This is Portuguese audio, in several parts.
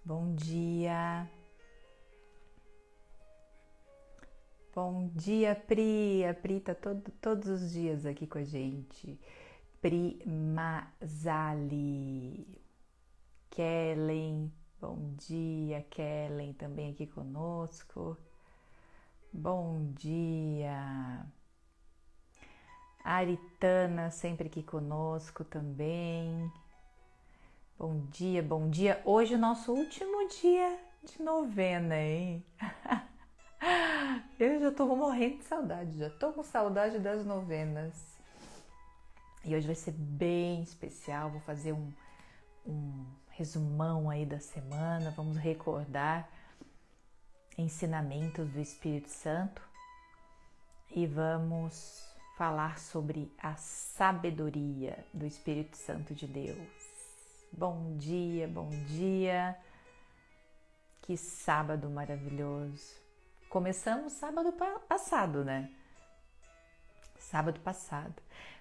Bom dia. Bom dia, Pri. A Pri tá todos os dias aqui com a gente. Pri Mazali. Kellen. Bom dia, Kellen, também aqui conosco. Bom dia. Aritana, sempre aqui conosco também. Bom dia, bom dia. Hoje é o nosso último dia de novena, hein? Eu já tô morrendo de saudade, já tô com saudade das novenas. E hoje vai ser bem especial, vou fazer um resumão aí da semana, vamos recordar ensinamentos do Espírito Santo e vamos falar sobre a sabedoria do Espírito Santo de Deus. Bom dia, bom dia. Que sábado maravilhoso. Começamos sábado passado, né? Sábado passado.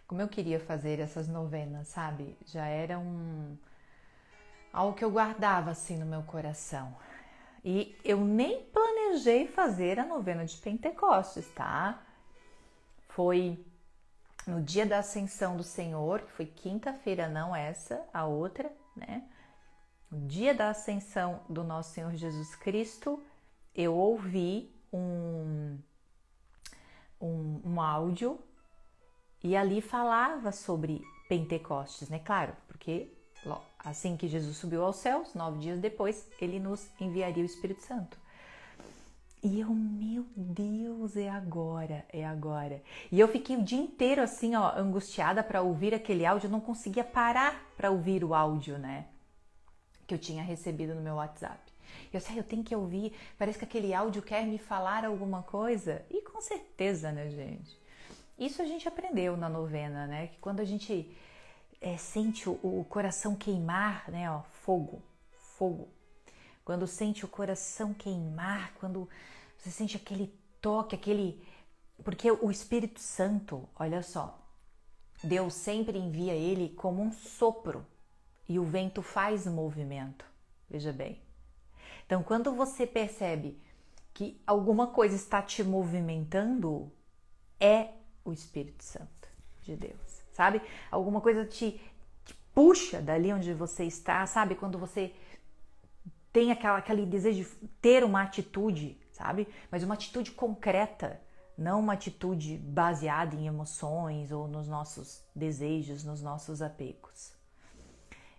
Como eu queria fazer essas novenas, sabe? Já era algo que eu guardava assim no meu coração. E eu nem planejei fazer a novena de Pentecostes, tá? Foi no dia da Ascensão do Senhor, que foi quinta-feira, não essa, a outra, né? No dia da Ascensão do nosso Senhor Jesus Cristo, eu ouvi um áudio e ali falava sobre Pentecostes, né? Claro, porque assim que Jesus subiu aos céus, 9 dias depois, ele nos enviaria o Espírito Santo. E eu, meu Deus, é agora, é agora. E eu fiquei o dia inteiro assim, ó, angustiada para ouvir aquele áudio, eu não conseguia parar para ouvir o áudio, né? Que eu tinha recebido no meu WhatsApp. Eu sei, eu tenho que ouvir, parece que aquele áudio quer me falar alguma coisa. E com certeza, né, gente? Isso a gente aprendeu na novena, né? Que quando a gente sente o coração queimar, né? Ó, fogo. Quando sente o coração queimar, quando você sente aquele toque, Porque o Espírito Santo, olha só, Deus sempre envia ele como um sopro e o vento faz movimento. Veja bem. Então, quando você percebe que alguma coisa está te movimentando, é o Espírito Santo de Deus, sabe? Alguma coisa te puxa dali onde você está, sabe? Quando você tem aquele desejo de ter uma atitude, sabe? Mas uma atitude concreta, não uma atitude baseada em emoções ou nos nossos desejos, nos nossos apegos.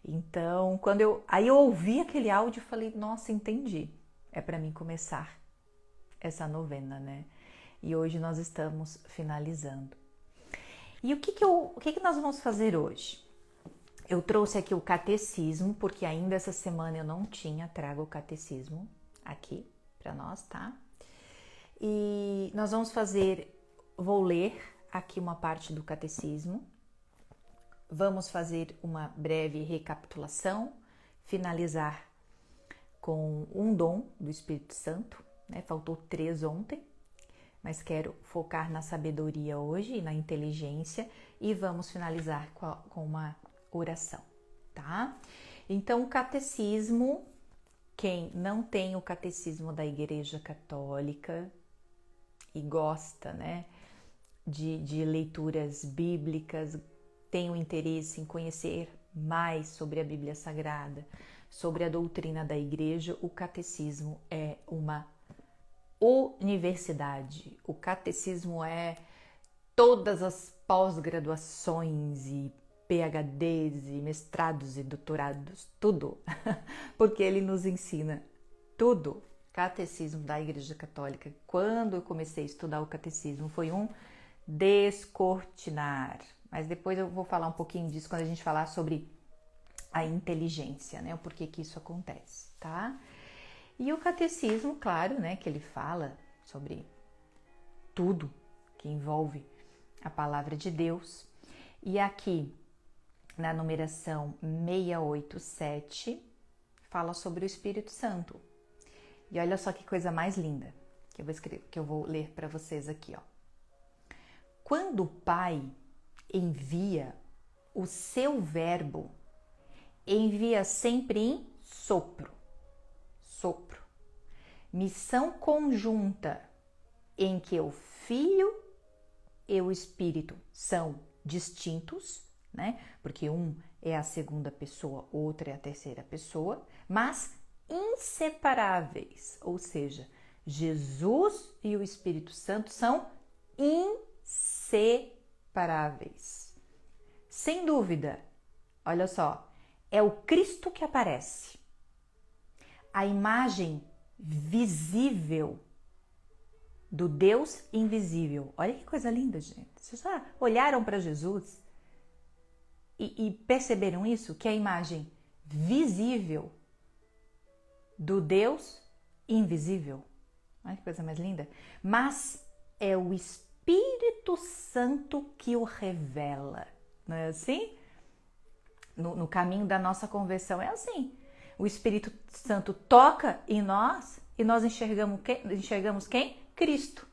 Então, quando eu ouvi aquele áudio, eu falei, nossa, entendi. É para mim começar essa novena, né? E hoje nós estamos finalizando. E o que nós vamos fazer hoje? Eu trouxe aqui o catecismo, porque ainda essa semana eu não tinha, trago o catecismo aqui para nós, tá? E nós vou ler aqui uma parte do catecismo. Vamos fazer uma breve recapitulação, finalizar com um dom do Espírito Santo, né? Faltou 3 ontem, mas quero focar na sabedoria hoje e na inteligência e vamos finalizar com uma oração, tá? Então, o catecismo, quem não tem o catecismo da Igreja Católica e gosta, né, de leituras bíblicas, tem o interesse em conhecer mais sobre a Bíblia Sagrada, sobre a doutrina da Igreja, o catecismo é uma universidade. O catecismo é todas as pós-graduações e PhDs e mestrados e doutorados, tudo, porque ele nos ensina tudo. Catecismo da Igreja Católica. Quando eu comecei a estudar o catecismo, foi um descortinar. Mas depois eu vou falar um pouquinho disso quando a gente falar sobre a inteligência, né? O porquê que isso acontece, tá? E o catecismo, claro, né? Que ele fala sobre tudo que envolve a palavra de Deus. E aqui, na numeração 687, fala sobre o Espírito Santo. E olha só que coisa mais linda que eu vou ler para vocês aqui, ó. Quando o Pai envia o seu verbo, envia sempre em sopro, sopro. Missão conjunta em que o Filho e o Espírito são distintos, né? Porque um é a segunda pessoa, outra é a terceira pessoa, mas inseparáveis, ou seja, Jesus e o Espírito Santo são inseparáveis. Sem dúvida, olha só, é o Cristo que aparece, a imagem visível do Deus invisível. Olha que coisa linda, gente. Vocês já olharam para Jesus e perceberam isso? Que é a imagem visível do Deus invisível. Olha que coisa mais linda. Mas é o Espírito Santo que o revela. Não é assim? No caminho da nossa conversão é assim. O Espírito Santo toca em nós e nós enxergamos quem? Cristo.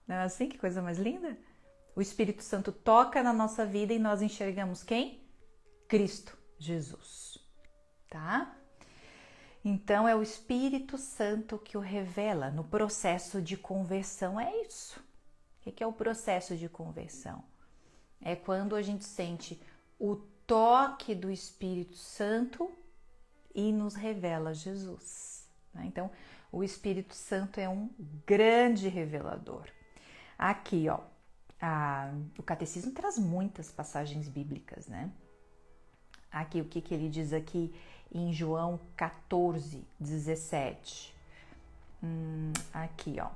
Não é assim? Que coisa mais linda? O Espírito Santo toca na nossa vida e nós enxergamos quem? Cristo, Jesus. Tá? Então é o Espírito Santo que o revela no processo de conversão. É isso. O que é o processo de conversão? É quando a gente sente o toque do Espírito Santo e nos revela Jesus. Então, o Espírito Santo é um grande revelador. Aqui, ó, o Catecismo traz muitas passagens bíblicas, né? Aqui, o que ele diz aqui em João 14, 17. Aqui, ó.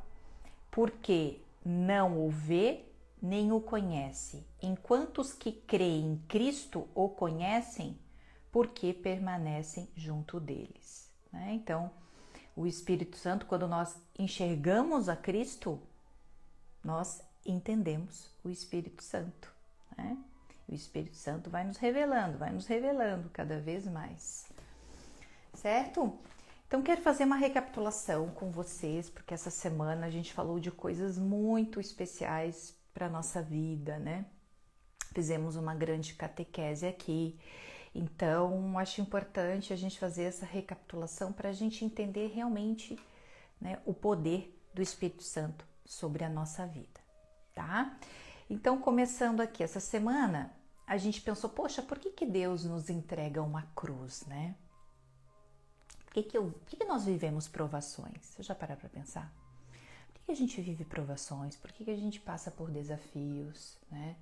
Porque não o vê nem o conhece, enquanto os que creem em Cristo o conhecem, porque permanecem junto deles. Né? Então, o Espírito Santo, quando nós enxergamos a Cristo, nós entendemos o Espírito Santo. Né? O Espírito Santo vai nos revelando cada vez mais. Certo? Então, quero fazer uma recapitulação com vocês, porque essa semana a gente falou de coisas muito especiais para a nossa vida, né? Fizemos uma grande catequese aqui. Então, acho importante a gente fazer essa recapitulação para a gente entender realmente, né, o poder do Espírito Santo sobre a nossa vida, tá? Então, começando aqui essa semana, a gente pensou, poxa, por que Deus nos entrega uma cruz, né? Por que nós vivemos provações? Você já parou para pensar? Por que a gente vive provações? Por que a gente passa por desafios, né?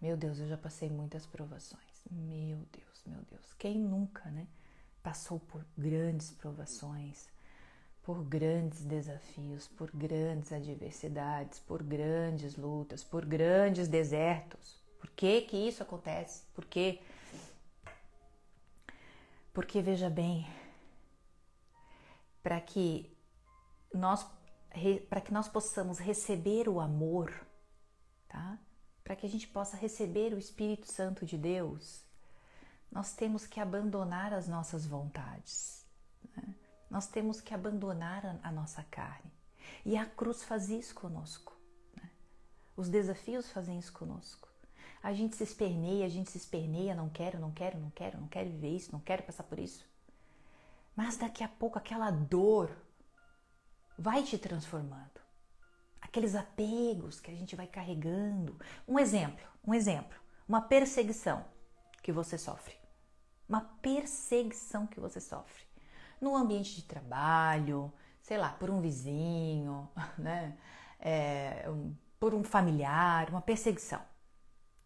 Meu Deus, eu já passei muitas provações. Meu Deus, meu Deus. Quem nunca, né? Passou por grandes provações, por grandes desafios, por grandes adversidades, por grandes lutas, por grandes desertos. Por que que isso acontece? Por quê? Porque, veja bem, para que nós possamos receber o amor, tá? Para que a gente possa receber o Espírito Santo de Deus, nós temos que abandonar as nossas vontades, né? Nós temos que abandonar a nossa carne. E a cruz faz isso conosco, né? Os desafios fazem isso conosco. A gente se esperneia, não quero viver isso, não quero passar por isso. Mas daqui a pouco aquela dor vai te transformando. Aqueles apegos que a gente vai carregando. Um exemplo, uma perseguição que você sofre. Uma perseguição que você sofre. No ambiente de trabalho, sei lá, por um vizinho, né? Por um familiar, uma perseguição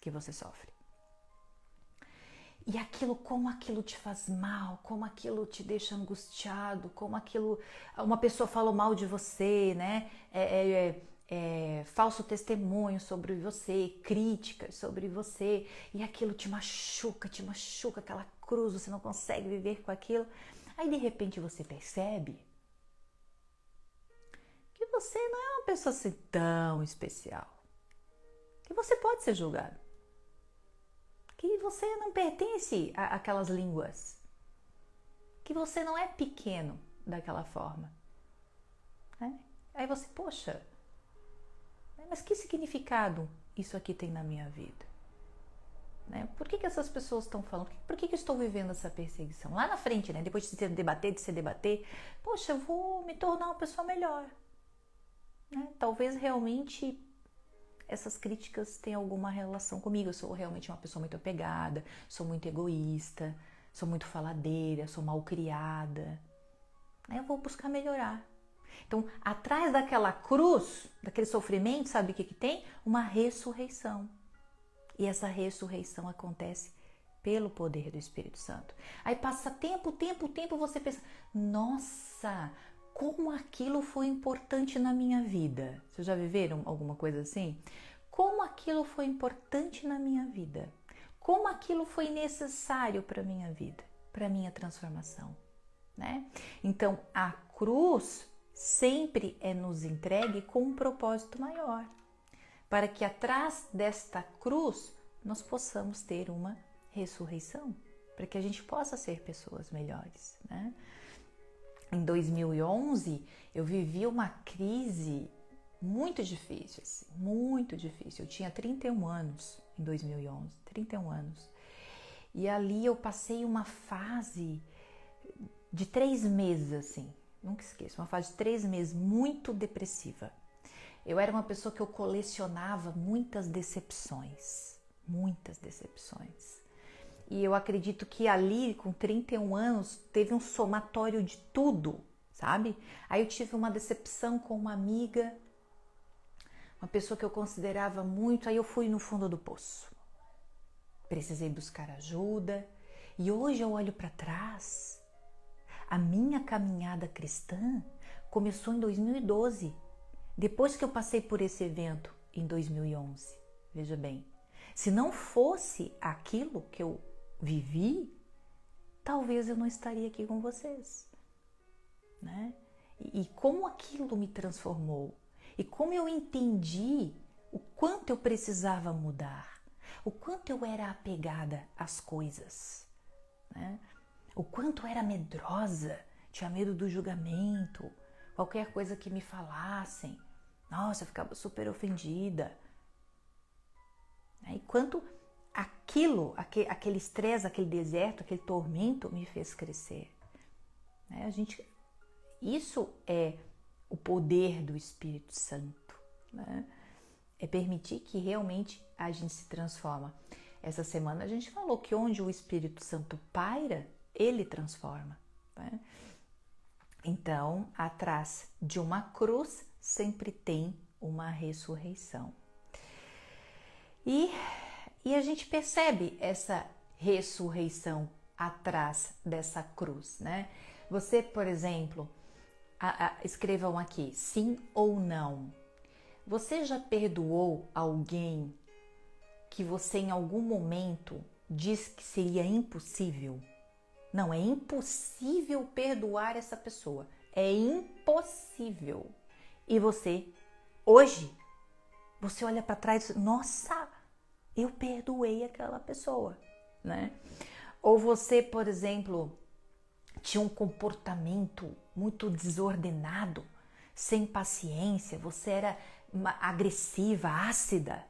que você sofre. E como aquilo te faz mal, como aquilo te deixa angustiado, uma pessoa falou mal de você, né? Falso testemunho sobre você, críticas sobre você, e aquilo te machuca, aquela cruz, você não consegue viver com aquilo. Aí de repente você percebe que você não é uma pessoa assim tão especial, que você pode ser julgado, que você não pertence àquelas línguas, que você não é pequeno daquela forma, né? Aí você, poxa, mas que significado isso aqui tem na minha vida? Né? Por que essas pessoas estão falando? Por que eu estou vivendo essa perseguição? Lá na frente, né? Depois de se debater, poxa, eu vou me tornar uma pessoa melhor. Né? Talvez realmente essas críticas tenham alguma relação comigo. Eu sou realmente uma pessoa muito apegada, sou muito egoísta, sou muito faladeira, sou mal criada. Aí eu vou buscar melhorar. Então, atrás daquela cruz, daquele sofrimento, sabe o que tem? Uma ressurreição. E essa ressurreição acontece pelo poder do Espírito Santo. Aí passa tempo, você pensa, nossa, como aquilo foi importante na minha vida. Vocês já viveram alguma coisa assim? Como aquilo foi importante na minha vida? Como aquilo foi necessário para a minha vida, para a minha transformação, né? Então, a cruz sempre é nos entregue com um propósito maior, para que atrás desta cruz nós possamos ter uma ressurreição, para que a gente possa ser pessoas melhores, né? Em 2011, eu vivi uma crise muito difícil, assim, muito difícil. Eu tinha 31 anos em 2011, 31 anos. E ali eu passei uma fase de 3 meses, assim, nunca esqueço, uma fase de 3 meses muito depressiva. Eu era uma pessoa que eu colecionava muitas decepções. E eu acredito que ali, com 31 anos, teve um somatório de tudo, sabe? Aí eu tive uma decepção com uma amiga, uma pessoa que eu considerava muito, aí eu fui no fundo do poço. Precisei buscar ajuda e hoje eu olho para trás. A minha caminhada cristã começou em 2012, depois que eu passei por esse evento em 2011. Veja bem, se não fosse aquilo que eu vivi, talvez eu não estaria aqui com vocês, né? E como aquilo me transformou, e como eu entendi o quanto eu precisava mudar, o quanto eu era apegada às coisas, né? O quanto eu era medrosa, tinha medo do julgamento, qualquer coisa que me falassem, nossa, eu ficava super ofendida. E quanto aquele estresse, aquele deserto, aquele tormento me fez crescer. Isso é o poder do Espírito Santo, né? É permitir que realmente a gente se transforma. Essa semana a gente falou que onde o Espírito Santo paira, ele transforma, né? Então, atrás de uma cruz sempre tem uma ressurreição. E a gente percebe essa ressurreição atrás dessa cruz, né? Você, por exemplo, escrevam aqui, sim ou não. Você já perdoou alguém que você em algum momento disse que seria impossível? Não, é impossível perdoar essa pessoa. É impossível. E você, hoje, você olha para trás e diz, nossa, eu perdoei aquela pessoa, né? Ou você, por exemplo, tinha um comportamento muito desordenado, sem paciência, você era agressiva, ácida.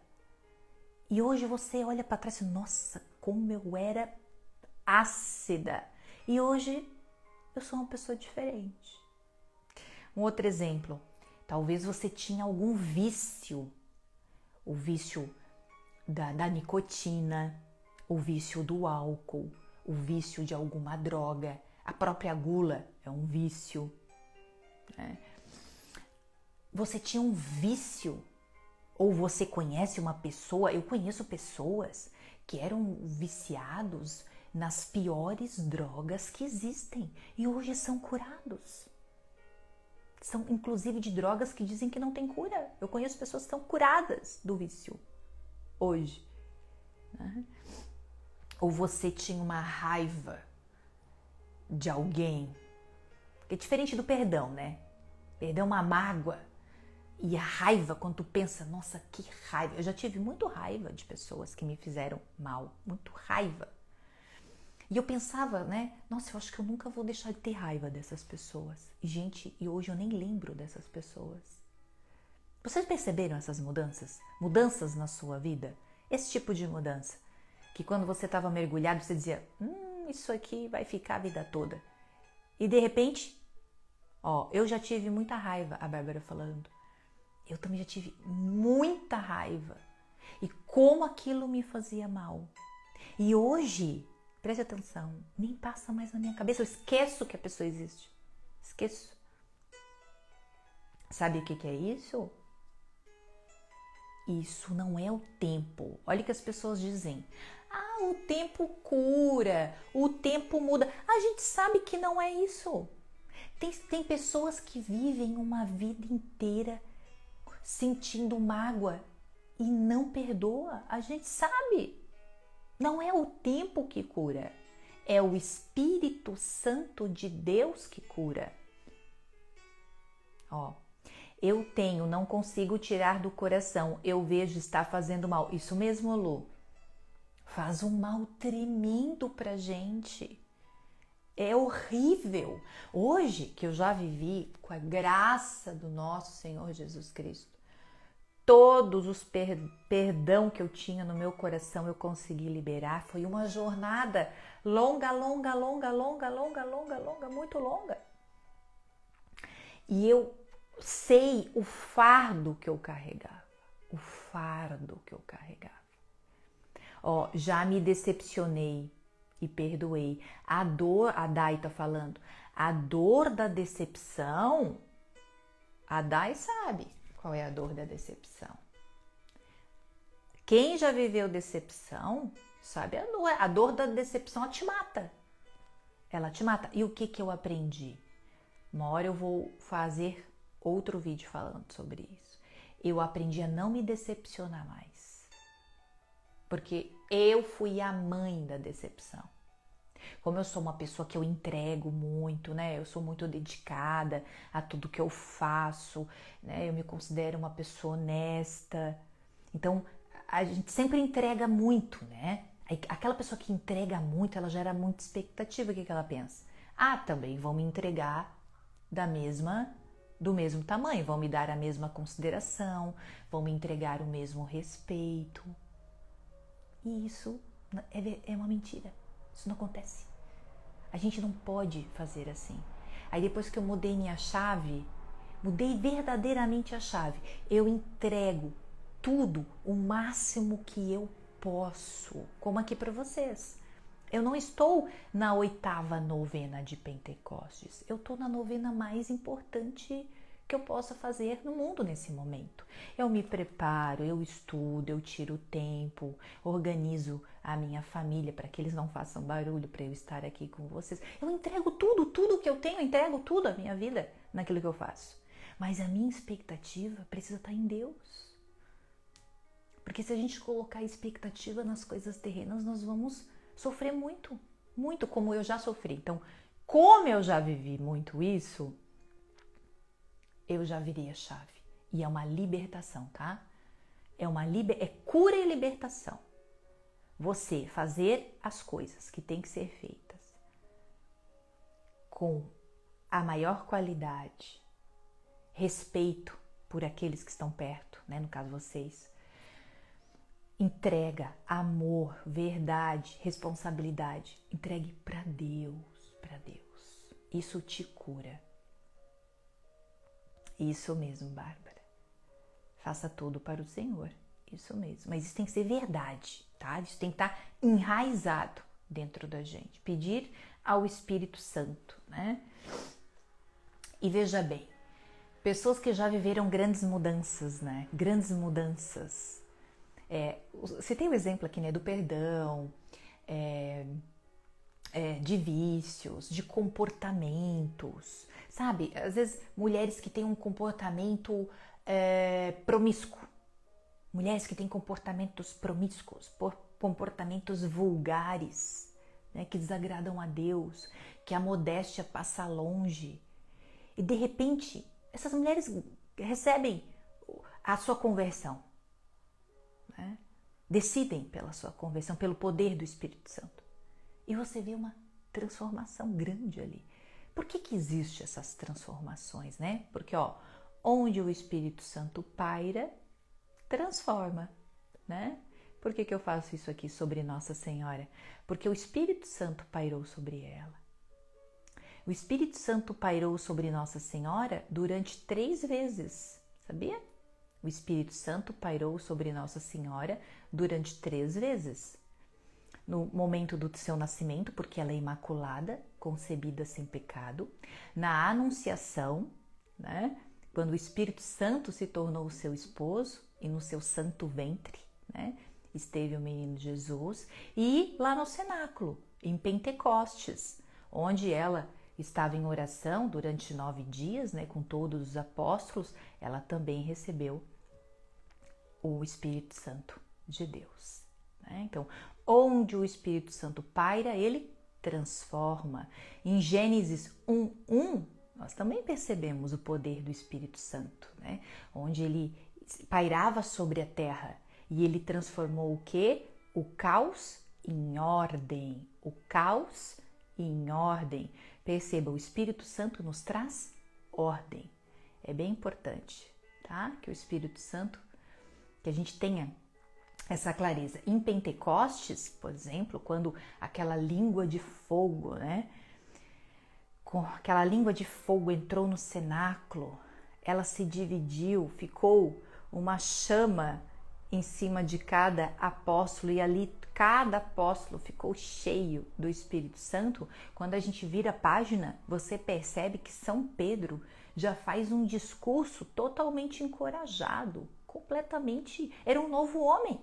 E hoje você olha para trás e diz, nossa, como eu era ácida. E hoje eu sou uma pessoa diferente. Um outro exemplo, talvez você tinha algum vício, o vício da nicotina, o vício do álcool, o vício de alguma droga, a própria gula é um vício, né? Você tinha um vício, ou você conhece uma pessoa, eu conheço pessoas que eram viciados nas piores drogas que existem e hoje são curados. São inclusive de drogas que dizem que não tem cura. Eu conheço pessoas que estão curadas do vício hoje, né? Ou você tinha uma raiva de alguém, é diferente do perdão, né? Perdão é uma mágoa. E a raiva, quando tu pensa, nossa, que raiva. Eu já tive muito raiva de pessoas que me fizeram mal, muito raiva. E eu pensava, né, nossa, eu acho que eu nunca vou deixar de ter raiva dessas pessoas. E, gente, e hoje eu nem lembro dessas pessoas. Vocês perceberam essas mudanças? Mudanças na sua vida? Esse tipo de mudança. que quando você estava mergulhado, você dizia, isso aqui vai ficar a vida toda. E de repente, eu já tive muita raiva, a Bárbara falando. Eu também já tive muita raiva. E como aquilo me fazia mal. E hoje, preste atenção, nem passa mais na minha cabeça. Eu esqueço que a pessoa existe. Esqueço. Sabe o que é isso? Isso não é o tempo. Olha o que as pessoas dizem. O tempo cura, o tempo muda. A gente sabe que não é isso. Tem pessoas que vivem uma vida inteira sentindo mágoa e não perdoa. A gente sabe. Não é o tempo que cura. É o Espírito Santo de Deus que cura. Eu tenho, não consigo tirar do coração. Eu vejo está fazendo mal. Isso mesmo, Lu. Faz um mal tremendo pra gente. É horrível. Hoje, que eu já vivi, com a graça do nosso Senhor Jesus Cristo, todos os perdão que eu tinha no meu coração eu consegui liberar. Foi uma jornada longa, muito longa. E eu sei o fardo que eu carregava. Já me decepcionei e perdoei. A dor, a Dai tá falando, a dor da decepção, a Dai sabe qual é a dor da decepção. Quem já viveu decepção sabe a dor da decepção, ela te mata. Ela te mata. E o que eu aprendi? Uma hora eu vou fazer outro vídeo falando sobre isso. Eu aprendi a não me decepcionar mais. Porque eu fui a mãe da decepção. Como eu sou uma pessoa que eu entrego muito, né? Eu sou muito dedicada a tudo que eu faço, né? Eu me considero uma pessoa honesta. Então, a gente sempre entrega muito, né? Aquela pessoa que entrega muito, ela gera muita expectativa. O que ela pensa? Também vão me entregar do mesmo tamanho, vão me dar a mesma consideração, vão me entregar o mesmo respeito. E isso é uma mentira. Isso não acontece. A gente não pode fazer assim. Aí depois que eu mudei minha chave, mudei verdadeiramente a chave, eu entrego tudo, o máximo que eu posso. Como aqui para vocês. Eu não estou na 8ª novena de Pentecostes. Eu estou na novena mais importante que eu possa fazer no mundo nesse momento. Eu me preparo, eu estudo, eu tiro tempo, organizo a minha família para que eles não façam barulho, para eu estar aqui com vocês. Eu entrego tudo que eu tenho, eu entrego tudo a minha vida naquilo que eu faço. Mas a minha expectativa precisa estar em Deus. Porque se a gente colocar expectativa nas coisas terrenas, nós vamos sofrer muito, muito, como eu já sofri. Então, como eu já vivi muito isso, eu já virei a chave. E é uma libertação, tá? É cura e libertação. Você fazer as coisas que tem que ser feitas com a maior qualidade, respeito por aqueles que estão perto, né? No caso vocês. Entrega, amor, verdade, responsabilidade. Entregue para Deus, para Deus. Isso te cura. Isso mesmo, Bárbara. Faça tudo para o Senhor. Isso mesmo. Mas isso tem que ser verdade, tá? Isso tem que estar enraizado dentro da gente. Pedir ao Espírito Santo, né? E veja bem, pessoas que já viveram grandes mudanças, né? Grandes mudanças. Você tem o exemplo aqui, né? Do perdão, de vícios, de comportamentos, sabe? Às vezes mulheres que têm um comportamento promíscuo, mulheres que têm comportamentos promíscuos, comportamentos vulgares, né? Que desagradam a Deus, que a modéstia passa longe. E de repente, essas mulheres recebem a sua conversão, né? Decidem pela sua conversão, pelo poder do Espírito Santo. E você vê uma transformação grande ali. Por que existem essas transformações, né? Porque, onde o Espírito Santo paira, transforma, né? Por que eu faço isso aqui sobre Nossa Senhora? Porque o Espírito Santo pairou sobre ela. O Espírito Santo pairou sobre Nossa Senhora durante 3 vezes, sabia? O Espírito Santo pairou sobre Nossa Senhora durante 3 vezes. No momento do seu nascimento, porque ela é imaculada, concebida sem pecado. Na Anunciação, né? Quando o Espírito Santo se tornou o seu esposo e no seu santo ventre, né? Esteve o menino Jesus. E lá no cenáculo, em Pentecostes, onde ela estava em oração durante 9 dias, né, com todos os apóstolos, ela também recebeu o Espírito Santo de Deus. Né? Então, onde o Espírito Santo paira, ele transforma. Em Gênesis 1:1, nós também percebemos o poder do Espírito Santo, né? Onde ele pairava sobre a terra e ele transformou o quê? O caos em ordem. O caos em ordem. Perceba, o Espírito Santo nos traz ordem. É bem importante, tá? Que o Espírito Santo, que a gente tenha essa clareza. Em Pentecostes, por exemplo, quando aquela língua de fogo, né? Com aquela língua de fogo entrou no cenáculo, ela se dividiu, ficou uma chama em cima de cada apóstolo e ali cada apóstolo ficou cheio do Espírito Santo. Quando a gente vira a página, você percebe que São Pedro já faz um discurso totalmente encorajado, completamente, era um novo homem,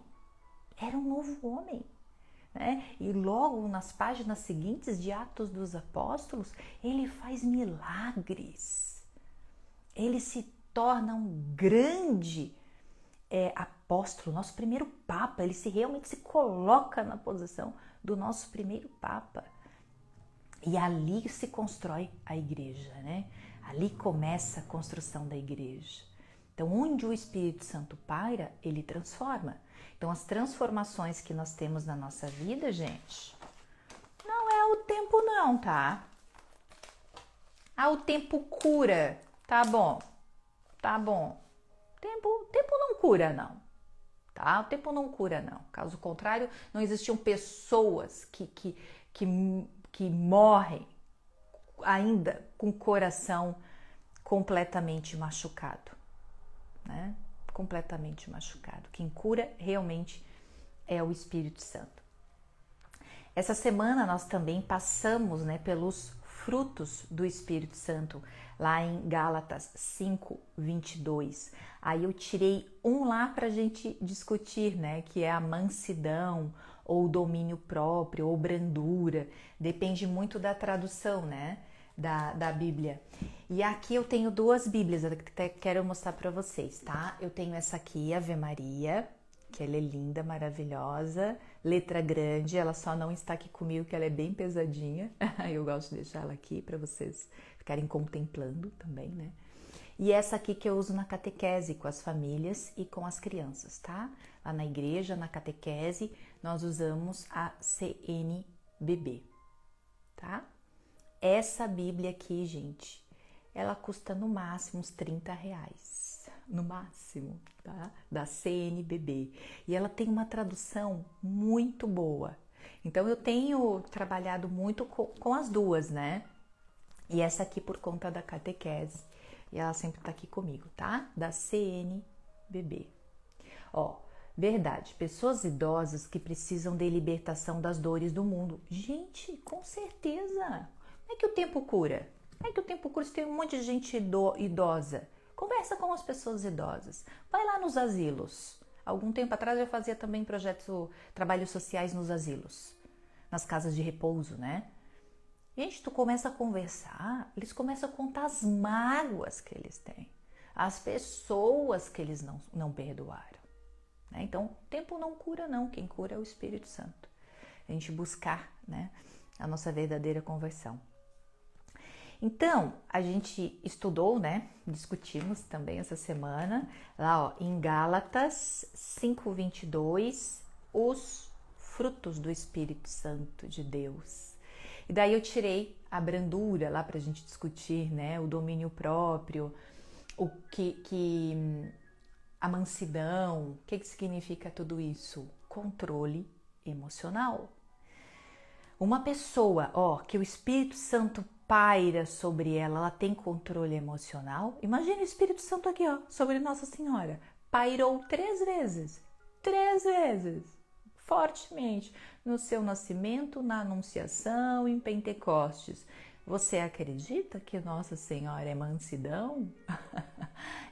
né? E logo nas páginas seguintes de Atos dos Apóstolos, ele faz milagres, ele se torna um grande apóstolo, nosso primeiro Papa, ele realmente se coloca na posição do nosso primeiro Papa. E ali se constrói a igreja, né? Ali começa a construção da igreja. Então, onde o Espírito Santo paira, ele transforma. Então, as transformações que nós temos na nossa vida, gente, não é o tempo não, tá? O tempo cura, tá bom, tá bom. Tempo não cura, não. Tá? O tempo não cura, não. Caso contrário, não existiam pessoas que morrem ainda com o coração completamente machucado, né? Completamente machucado. Quem cura realmente é o Espírito Santo. Essa semana nós também passamos, né, pelos frutos do Espírito Santo, lá em Gálatas 5:22. Aí eu tirei um lá para a gente discutir, né, que é a mansidão, ou domínio próprio, ou brandura, depende muito da tradução, né, da Bíblia. E aqui eu tenho 2 Bíblias, eu até quero mostrar para vocês, tá? Eu tenho essa aqui, Ave Maria, que ela é linda, maravilhosa, letra grande, ela só não está aqui comigo, que ela é bem pesadinha. Eu gosto de deixar ela aqui para vocês ficarem contemplando também, né? E essa aqui que eu uso na catequese com as famílias e com as crianças, tá? Lá na igreja, na catequese, nós usamos a CNBB, tá? Essa Bíblia aqui, gente, ela custa no máximo uns R$30, no máximo, tá? Da CNBB. E ela tem uma tradução muito boa. Então, eu tenho trabalhado muito com as duas, né? E essa aqui por conta da catequese. E ela sempre tá aqui comigo, tá? Da CNBB. Ó, verdade, pessoas idosas que precisam de libertação das dores do mundo. Gente, com certeza. Não é que o tempo cura. Não é que o tempo cura se tem um monte de gente idosa. Conversa com as pessoas idosas. Vai lá nos asilos. Algum tempo atrás eu fazia também trabalhos sociais nos asilos. Nas casas de repouso, né? Gente, tu começa a conversar, eles começam a contar as mágoas que eles têm, as pessoas que eles não perdoaram. Né? Então, o tempo não cura, não. Quem cura é o Espírito Santo. A gente buscar, né, a nossa verdadeira conversão. Então, a gente estudou, né, discutimos também essa semana, lá ó, em Gálatas 5:22, os frutos do Espírito Santo de Deus. E daí eu tirei a brandura lá pra gente discutir, né, o domínio próprio, o que a mansidão, o que significa tudo isso? controle emocional. Uma pessoa, que o Espírito Santo paira sobre ela, ela tem controle emocional. Imagina o Espírito Santo aqui, sobre Nossa Senhora. Pairou 3 vezes, fortemente, no seu nascimento, na Anunciação, em Pentecostes. Você acredita que Nossa Senhora é mansidão?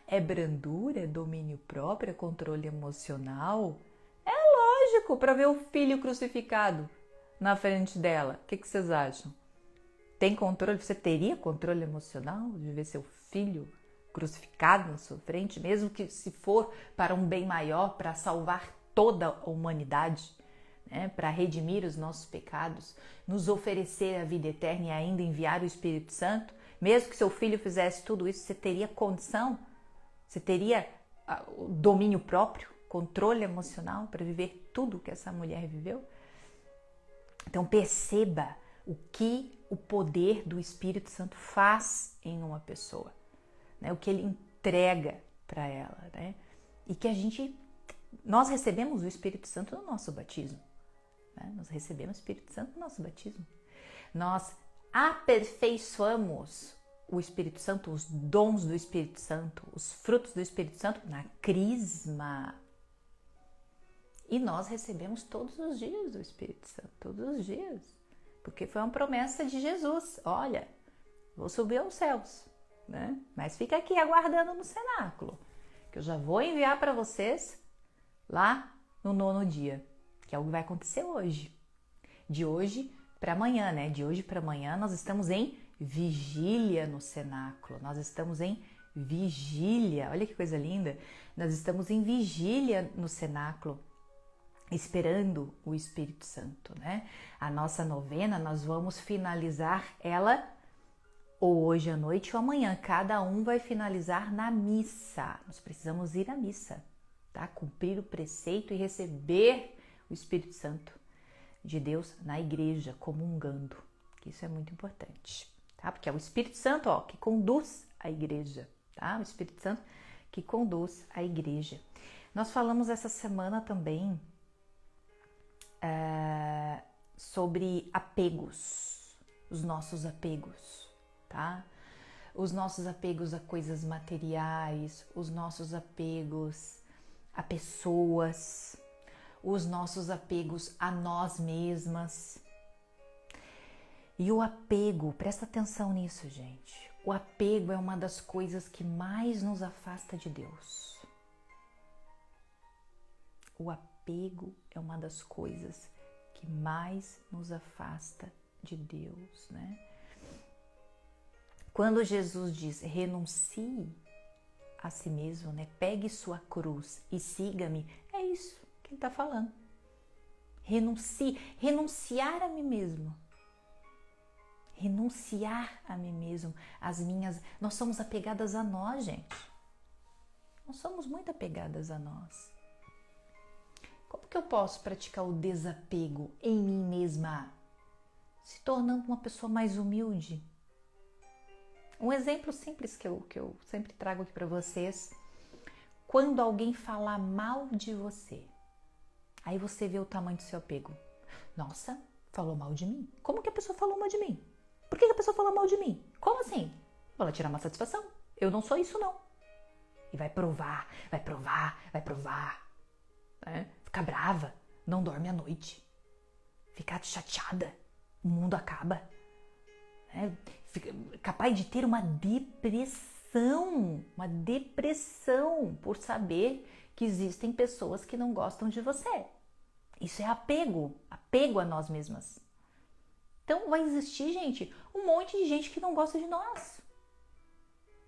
É brandura, é domínio próprio, é controle emocional? É lógico, para ver o filho crucificado na frente dela. O que vocês acham? Tem controle? Você teria controle emocional de ver seu filho crucificado na sua frente, mesmo que se for para um bem maior, para salvar toda a humanidade, né? Para redimir os nossos pecados, nos oferecer a vida eterna e ainda enviar o Espírito Santo? Mesmo que seu filho fizesse tudo isso, você teria condição? Você teria o domínio próprio, controle emocional para viver tudo que essa mulher viveu? Então perceba o que o poder do Espírito Santo faz em uma pessoa, né? O que ele entrega para ela, né? E que nós recebemos o Espírito Santo no nosso batismo, né? Nós recebemos o Espírito Santo no nosso batismo. Nós aperfeiçoamos o Espírito Santo, os dons do Espírito Santo, os frutos do Espírito Santo na crisma. E nós recebemos todos os dias o Espírito Santo, todos os dias. Porque foi uma promessa de Jesus. Olha, vou subir aos céus, né? Mas fica aqui aguardando no cenáculo, que eu já vou enviar para vocês lá no 9º dia, que é o que vai acontecer hoje. De hoje para amanhã, né? De hoje para amanhã nós estamos em vigília no cenáculo. Nós estamos em vigília. Olha que coisa linda. Nós estamos em vigília no cenáculo, esperando o Espírito Santo, né? A nossa novena, nós vamos finalizar ela ou hoje à noite ou amanhã. Cada um vai finalizar na missa. Nós precisamos ir à missa, tá? Cumprir o preceito e receber o Espírito Santo de Deus na igreja, comungando. Isso é muito importante, tá? Porque é o Espírito Santo, que conduz a igreja, tá? O Espírito Santo que conduz a igreja. Nós falamos essa semana também sobre apegos, os nossos apegos, tá? Os nossos apegos a coisas materiais, os nossos apegos a pessoas, os nossos apegos a nós mesmas. E o apego, presta atenção nisso, gente. O apego é uma das coisas que mais nos afasta de Deus. O apego é uma das coisas que mais nos afasta de Deus, né? Quando Jesus diz, renuncie a si mesmo, né? Pegue sua cruz e siga-me, é isso que ele está falando. Renuncie, renunciar a mim mesmo. Renunciar a mim mesmo, nós somos apegadas a nós, gente. Nós somos muito apegadas a nós. Como que eu posso praticar o desapego em mim mesma? Se tornando uma pessoa mais humilde. Um exemplo simples que eu sempre trago aqui para vocês. Quando alguém falar mal de você, aí você vê o tamanho do seu apego. Nossa, falou mal de mim? Como que a pessoa falou mal de mim? Por que a pessoa falou mal de mim? Como assim? Vou lá tirar uma satisfação. Eu não sou isso, não. E vai provar. Né? Ficar brava, não dorme à noite. Ficar chateada, o mundo acaba. Né? Capaz de ter uma depressão por saber que existem pessoas que não gostam de você. Isso é apego a nós mesmas. Então vai existir, gente, um monte de gente que não gosta de nós.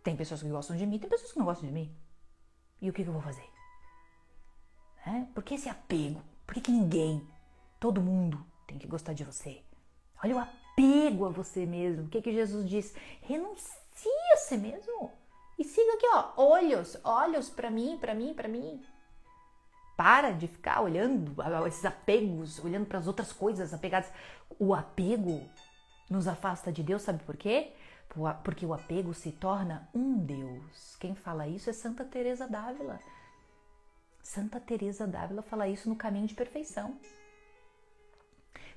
Tem pessoas que gostam de mim, tem pessoas que não gostam de mim. E o que eu vou fazer? Por que esse apego? Por que ninguém, todo mundo tem que gostar de você? Olha o apego a você mesmo. O que Jesus diz? Renuncie a si mesmo. E siga aqui, olhos para mim. Para de ficar olhando esses apegos, olhando para as outras coisas apegadas. O apego nos afasta de Deus, sabe por quê? Porque o apego se torna um Deus. Quem fala isso é Santa Teresa d'Ávila. Santa Teresa d'Ávila fala isso no Caminho de Perfeição.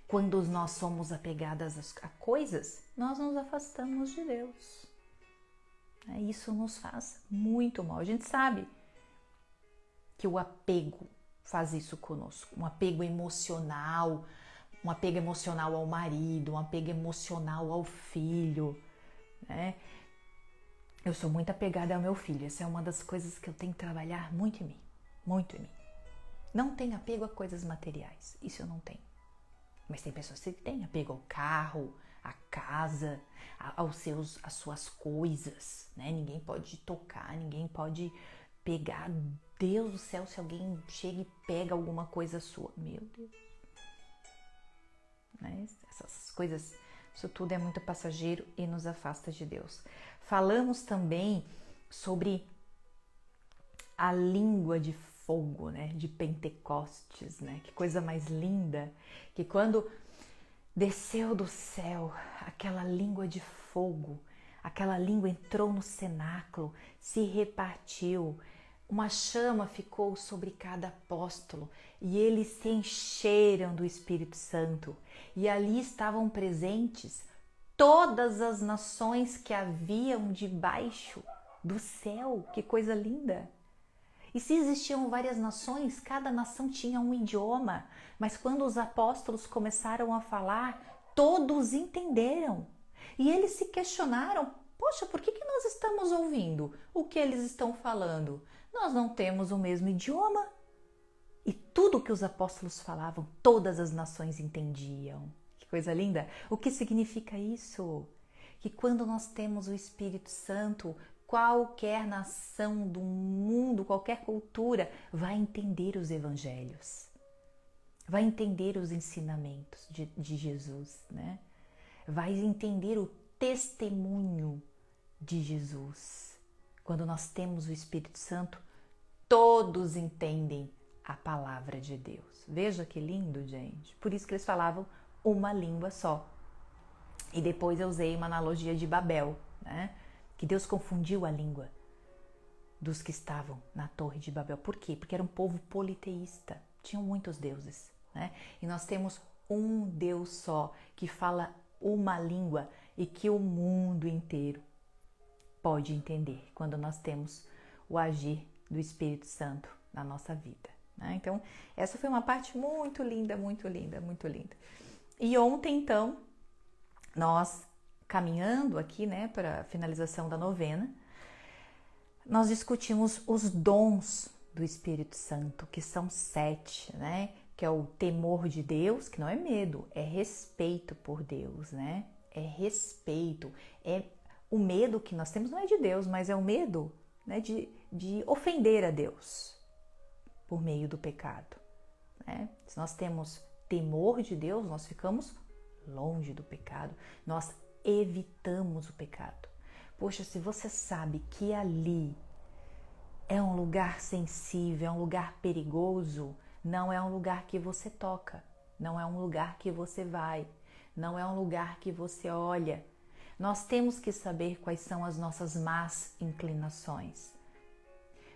Quando nós somos apegadas a coisas, nós nos afastamos de Deus. Isso nos faz muito mal. A gente sabe que o apego faz isso conosco. Um apego emocional ao marido, um apego emocional ao filho, né? Eu sou muito apegada ao meu filho. Essa é uma das coisas que eu tenho que trabalhar muito em mim. Muito em mim. Não tenho apego a coisas materiais. Isso eu não tenho. Mas tem pessoas que têm apego ao carro, à casa, às suas coisas, né? Ninguém pode tocar, ninguém pode pegar. Deus do céu, se alguém chega e pega alguma coisa sua. Meu Deus. Né? Essas coisas, isso tudo é muito passageiro e nos afasta de Deus. Falamos também sobre a língua de fogo, né, de Pentecostes, né? Que coisa mais linda, que quando desceu do céu aquela língua de fogo, aquela língua entrou no cenáculo, se repartiu, uma chama ficou sobre cada apóstolo e eles se encheram do Espírito Santo e ali estavam presentes todas as nações que haviam debaixo do céu. Que coisa linda! E se existiam várias nações, cada nação tinha um idioma, mas quando os apóstolos começaram a falar, todos entenderam. E eles se questionaram: poxa, por que nós estamos ouvindo o que eles estão falando? Nós não temos o mesmo idioma. E tudo que os apóstolos falavam, todas as nações entendiam. Que coisa linda! O que significa isso? Que quando nós temos o Espírito Santo, qualquer nação do mundo, qualquer cultura vai entender os evangelhos, vai entender os ensinamentos de Jesus, né? Vai entender o testemunho de Jesus. Quando nós temos o Espírito Santo, todos entendem a palavra de Deus. Veja que lindo, gente. Por isso que eles falavam uma língua só. E depois eu usei uma analogia de Babel, né? Que Deus confundiu a língua dos que estavam na Torre de Babel. Por quê? Porque era um povo politeísta, tinham muitos deuses, né? E nós temos um Deus só, que fala uma língua e que o mundo inteiro pode entender quando nós temos o agir do Espírito Santo na nossa vida, né? Então, essa foi uma parte muito linda, muito linda, muito linda. E ontem, então, nós caminhando aqui, né, para a finalização da novena, nós discutimos os dons do Espírito Santo, que são 7, né? Que é o temor de Deus, que não é medo, é respeito por Deus, né? É respeito, é o medo que nós temos não é de Deus, mas é o medo, né, de ofender a Deus por meio do pecado, né? Se nós temos temor de Deus, nós ficamos longe do pecado, nós evitamos o pecado. Poxa, se você sabe que ali é um lugar sensível, é um lugar perigoso, não é um lugar que você toca, não é um lugar que você vai, não é um lugar que você olha. Nós temos que saber quais são as nossas más inclinações.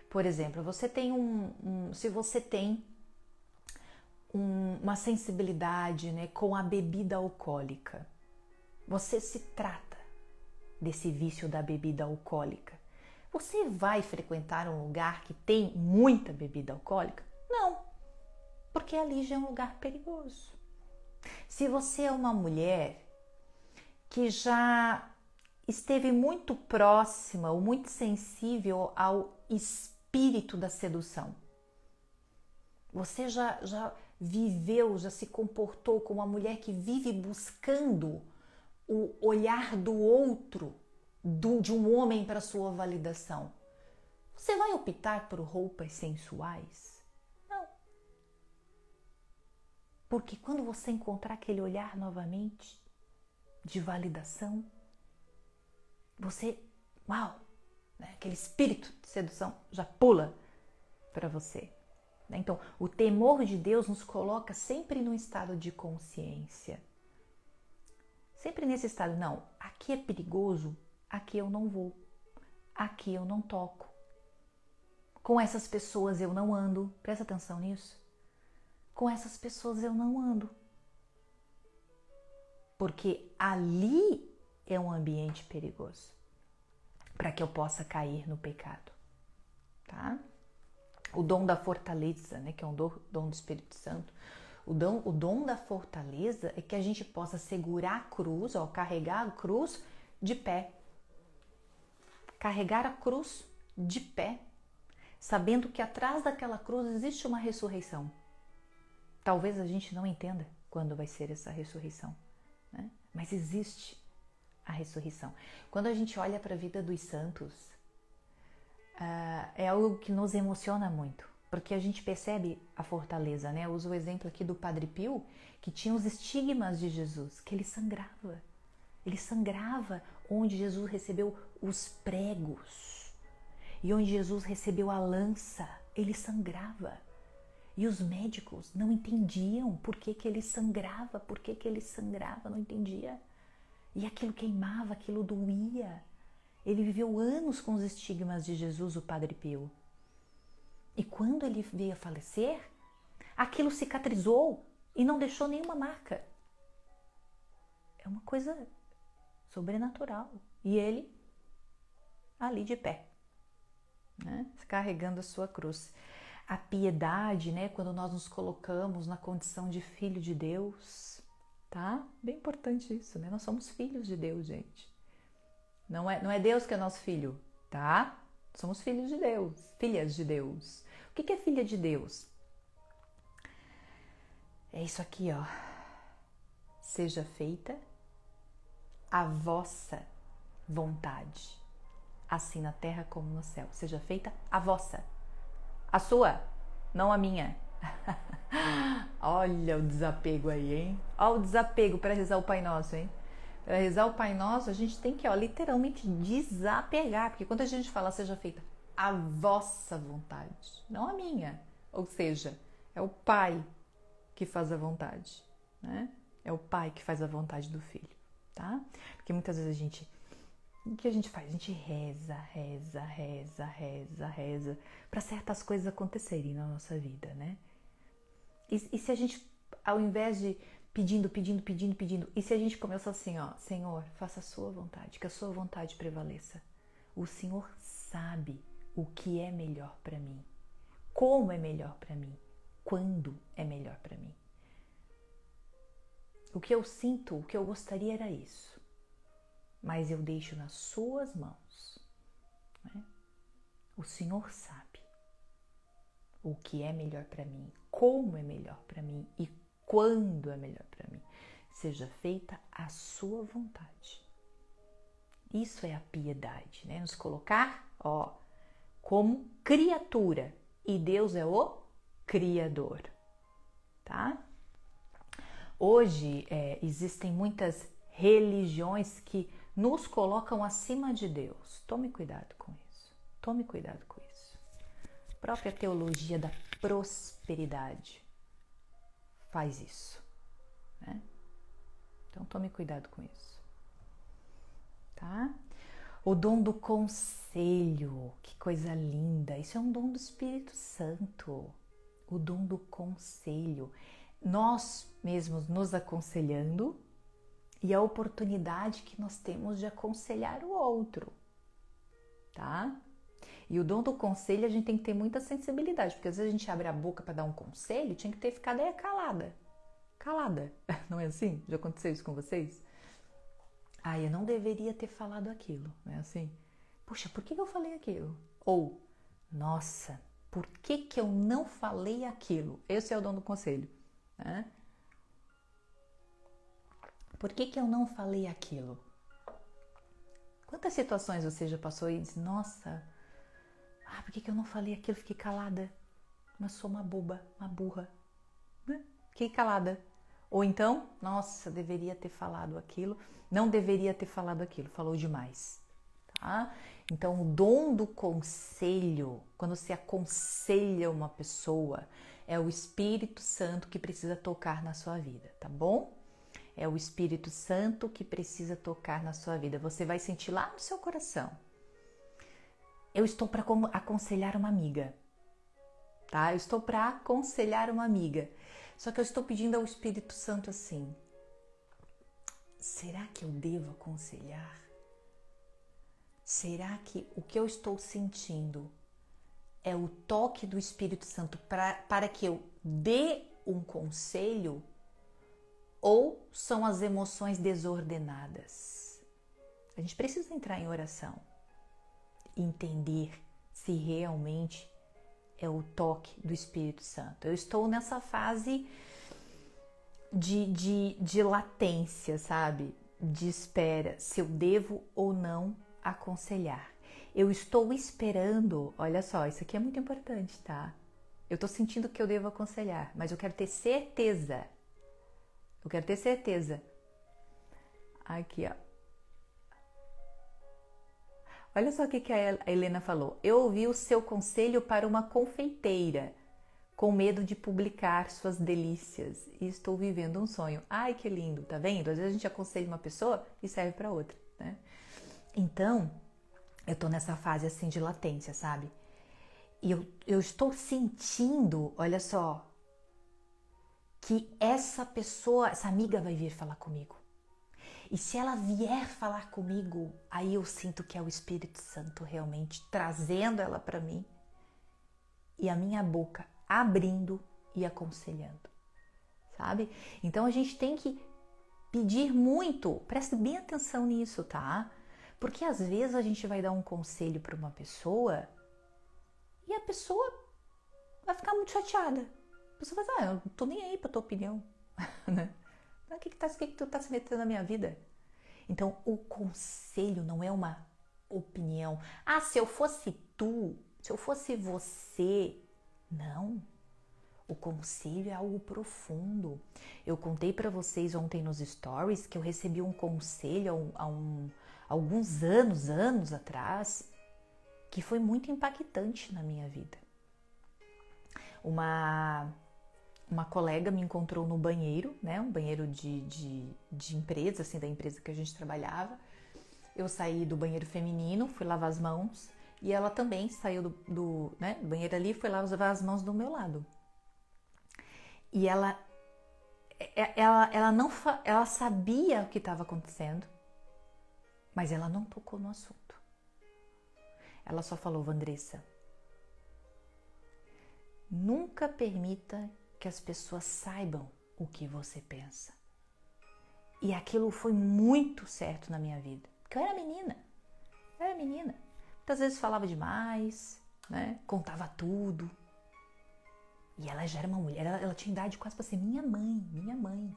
Por exemplo, você tem se você tem uma sensibilidade, né, com a bebida alcoólica, você se trata desse vício da bebida alcoólica. Você vai frequentar um lugar que tem muita bebida alcoólica? Não, porque ali já é um lugar perigoso. Se você é uma mulher que já esteve muito próxima ou muito sensível ao espírito da sedução, você já viveu, já se comportou como uma mulher que vive buscando o olhar do outro, de um homem para sua validação, você vai optar por roupas sensuais? Não. Porque quando você encontrar aquele olhar novamente de validação, você, uau, né, aquele espírito de sedução já pula para você. Então, o temor de Deus nos coloca sempre num estado de consciência. Sempre nesse estado, não, aqui é perigoso, aqui eu não vou, aqui eu não toco. Com essas pessoas eu não ando. Presta atenção nisso. Com essas pessoas eu não ando. Porque ali é um ambiente perigoso para que eu possa cair no pecado, tá? O dom da fortaleza, né, que é um dom do Espírito Santo. O dom da fortaleza é que a gente possa segurar a cruz, carregar a cruz de pé. Carregar a cruz de pé, sabendo que atrás daquela cruz existe uma ressurreição. Talvez a gente não entenda quando vai ser essa ressurreição, né? Mas existe a ressurreição. Quando a gente olha para a vida dos santos, é algo que nos emociona muito, porque a gente percebe a fortaleza, né? Eu uso o exemplo aqui do Padre Pio, que tinha os estigmas de Jesus, que ele sangrava. Ele sangrava onde Jesus recebeu os pregos e onde Jesus recebeu a lança, ele sangrava. E os médicos não entendiam por que ele sangrava, não entendia. E aquilo queimava, aquilo doía. Ele viveu anos com os estigmas de Jesus, o Padre Pio. E quando ele veio a falecer, aquilo cicatrizou e não deixou nenhuma marca. É uma coisa sobrenatural. E ele ali de pé, né? Carregando a sua cruz. A piedade, né? Quando nós nos colocamos na condição de filho de Deus, tá? Bem importante isso, né? Nós somos filhos de Deus, gente. Não é Deus que é nosso filho, tá? Somos filhos de Deus, filhas de Deus. O que é filha de Deus? É isso aqui, ó. Seja feita a vossa vontade, assim na terra como no céu. Seja feita a vossa, a sua, não a minha. Olha o desapego aí, hein? Olha o desapego para rezar o Pai Nosso, hein? Para rezar o Pai Nosso, a gente tem que, literalmente desapegar, porque quando a gente fala seja feita a vossa vontade, não a minha, ou seja, é o Pai que faz a vontade, né? É o Pai que faz a vontade do Filho, tá? Porque muitas vezes o que a gente faz? A gente reza para certas coisas acontecerem na nossa vida, né? E se a gente, ao invés de pedindo, e se a gente começa assim, Senhor, faça a sua vontade, que a sua vontade prevaleça. O Senhor sabe o que é melhor para mim, como é melhor para mim, quando é melhor para mim. O que eu sinto, o que eu gostaria era isso, mas eu deixo nas suas mãos, né? O Senhor sabe o que é melhor para mim, como é melhor para mim e quando é melhor para mim. Seja feita a sua vontade. Isso é a piedade, né? Nos colocar, como criatura e Deus é o Criador, tá? Hoje existem muitas religiões que nos colocam acima de Deus. Tome cuidado com isso. Tome cuidado com isso. A própria teologia da prosperidade faz isso, né? Então tome cuidado com isso, tá? O dom do conselho, que coisa linda! Isso é um dom do Espírito Santo. O dom do conselho. Nós mesmos nos aconselhando e a oportunidade que nós temos de aconselhar o outro, tá? E o dom do conselho a gente tem que ter muita sensibilidade, porque às vezes a gente abre a boca para dar um conselho, tinha que ter ficado aí calada, não é assim? Já aconteceu isso com vocês? Eu não deveria ter falado aquilo, não é assim? Puxa, por que eu falei aquilo? Ou, nossa, por que eu não falei aquilo? Esse é o dom do conselho, né? Por que eu não falei aquilo? Quantas situações você já passou e disse, nossa, por que eu não falei aquilo? Fiquei calada, mas sou uma boba, uma burra, né? Fiquei calada. Ou então, nossa, deveria ter falado aquilo, não deveria ter falado aquilo, falou demais, tá? Então, o dom do conselho, quando se aconselha uma pessoa, é o Espírito Santo que precisa tocar na sua vida, tá bom? É o Espírito Santo que precisa tocar na sua vida. Você vai sentir lá no seu coração. eu estou para aconselhar uma amiga, tá? Eu estou para aconselhar uma amiga. Só que eu estou pedindo ao Espírito Santo assim: será que eu devo aconselhar? Será que o que eu estou sentindo é o toque do Espírito Santo para que eu dê um conselho? Ou são as emoções desordenadas? A gente precisa entrar em oração e entender se realmente é o toque do Espírito Santo. Eu estou nessa fase de latência, sabe? De espera, se eu devo ou não aconselhar. Eu estou esperando, olha só, isso aqui é muito importante, tá? Eu estou sentindo que eu devo aconselhar, mas eu quero ter certeza. Eu quero ter certeza. Aqui, ó. Olha só o que a Helena falou. Eu ouvi o seu conselho para uma confeiteira, com medo de publicar suas delícias, e estou vivendo um sonho. Ai, que lindo, tá vendo? Às vezes a gente aconselha uma pessoa e serve para outra, né? Então, eu tô nessa fase assim de latência, sabe? E eu estou sentindo, olha só, que essa pessoa, essa amiga vai vir falar comigo. E se ela vier falar comigo, aí eu sinto que é o Espírito Santo realmente trazendo ela para mim e a minha boca abrindo e aconselhando, sabe? Então a gente tem que pedir muito, preste bem atenção nisso, tá? Porque às vezes a gente vai dar um conselho para uma pessoa e a pessoa vai ficar muito chateada. A pessoa vai dizer, eu não tô nem aí pra tua opinião, né? O que tu tá se metendo na minha vida? Então, o conselho não é uma opinião. Ah, se eu fosse tu, se eu fosse você. Não. O conselho é algo profundo. Eu contei para vocês ontem nos stories que eu recebi um conselho alguns anos atrás, que foi muito impactante na minha vida. Uma colega me encontrou no banheiro, né? Um banheiro de empresa, assim, da empresa que a gente trabalhava. Eu saí do banheiro feminino, fui lavar as mãos e ela também saiu do banheiro ali e foi lavar as mãos do meu lado. E ela sabia o que estava acontecendo, mas ela não tocou no assunto. Ela só falou, Vandressa, nunca permita que as pessoas saibam o que você pensa. E aquilo foi muito certo na minha vida. Porque eu era menina. Muitas vezes falava demais, né? Contava tudo. E ela já era uma mulher, ela tinha idade quase para ser minha mãe.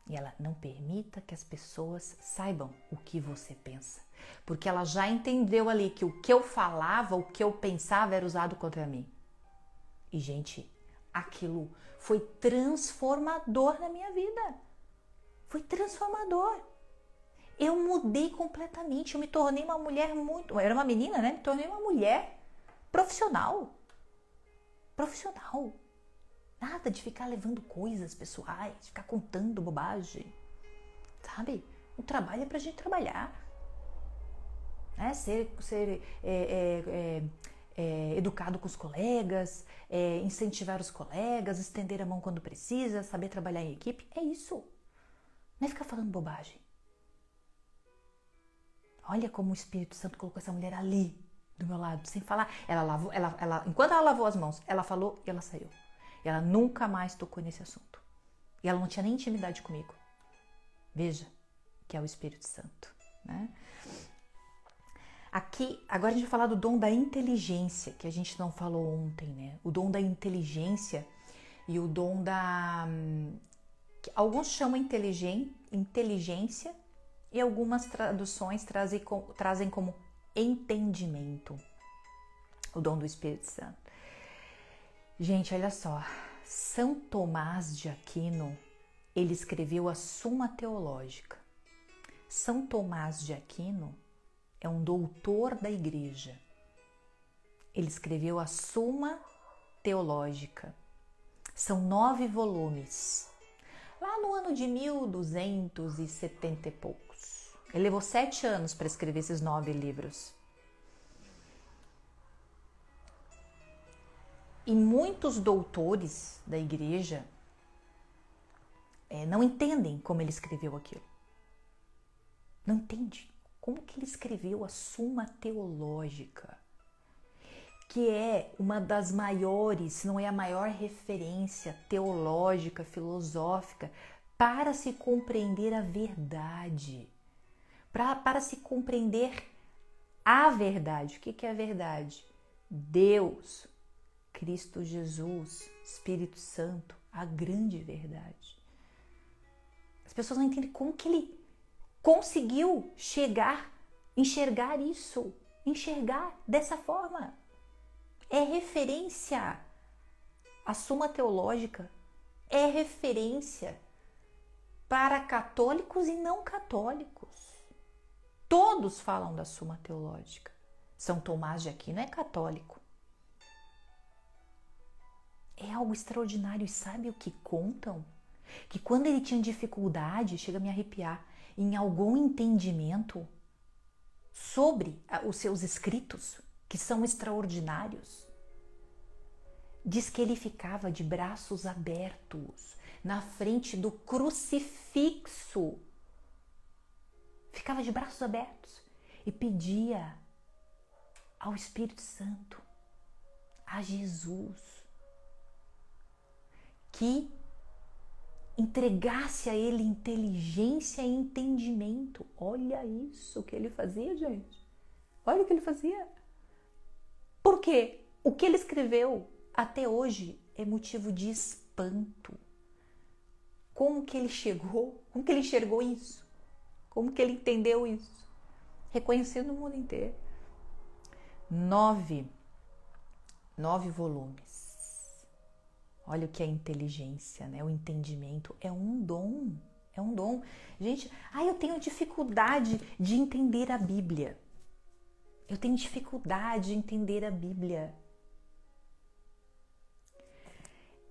E ela, não permita que as pessoas saibam o que você pensa. Porque ela já entendeu ali que o que eu falava, o que eu pensava era usado contra mim. E, gente, aquilo foi transformador na minha vida. Foi transformador. Eu mudei completamente, eu me tornei uma mulher muito... Eu era uma menina, né? Me tornei uma mulher profissional. Nada de ficar levando coisas pessoais, de ficar contando bobagem, sabe? O trabalho é pra gente trabalhar, né? Ser educado com os colegas, incentivar os colegas, estender a mão quando precisa, saber trabalhar em equipe, é isso. Não é ficar falando bobagem. Olha como o Espírito Santo colocou essa mulher ali, do meu lado, sem falar. Enquanto ela lavou as mãos, ela falou e ela saiu. E ela nunca mais tocou nesse assunto. E ela não tinha nem intimidade comigo. Veja que é o Espírito Santo, né? Aqui, agora a gente vai falar do dom da inteligência, que a gente não falou ontem, né? O dom da inteligência e o dom da... que alguns chamam inteligência e algumas traduções trazem como entendimento. O dom do Espírito Santo. Gente, olha só. São Tomás de Aquino, ele escreveu a Suma Teológica. São Tomás de Aquino é um doutor da igreja. Ele escreveu a Suma Teológica. São 9 volumes. Lá no ano de 1270 e poucos. Ele levou 7 anos para escrever esses 9 livros. E muitos doutores da igreja não entendem como ele escreveu aquilo. Não entende como que ele escreveu a Suma Teológica, que é uma das maiores, se não é a maior referência teológica, filosófica, para se compreender a verdade, para se compreender a verdade. O que é a verdade? Deus, Cristo Jesus, Espírito Santo, a grande verdade. As pessoas não entendem como que ele conseguiu enxergar isso, enxergar dessa forma. É referência. A Suma Teológica é referência para católicos e não católicos. Todos falam da Suma Teológica. São Tomás de Aquino é católico. É algo extraordinário. E sabe o que contam? Que quando ele tinha dificuldade, chega a me arrepiar, em algum entendimento sobre os seus escritos, que são extraordinários, diz que ele ficava de braços abertos na frente do crucifixo. Ficava de braços abertos e pedia ao Espírito Santo, a Jesus, que entregasse a ele inteligência e entendimento. Olha isso que ele fazia, gente. Olha o que ele fazia. Por quê? O que ele escreveu até hoje é motivo de espanto. Como que ele chegou? Como que ele enxergou isso? Como que ele entendeu isso? Reconhecido no mundo inteiro. 9 volumes. Olha o que é inteligência, né? O entendimento é um dom. É um dom. Gente, eu tenho dificuldade de entender a Bíblia. Eu tenho dificuldade de entender a Bíblia.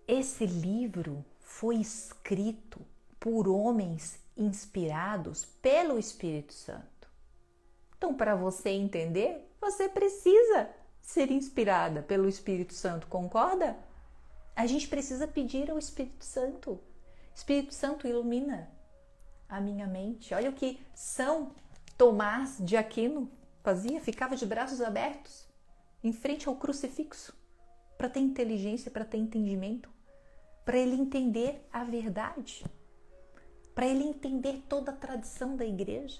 Esse livro foi escrito por homens inspirados pelo Espírito Santo. Então, para você entender, você precisa ser inspirada pelo Espírito Santo, concorda? A gente precisa pedir ao Espírito Santo. Espírito Santo, ilumina a minha mente. Olha o que São Tomás de Aquino fazia, ficava de braços abertos em frente ao crucifixo para ter inteligência, para ter entendimento, para ele entender a verdade, para ele entender toda a tradição da igreja,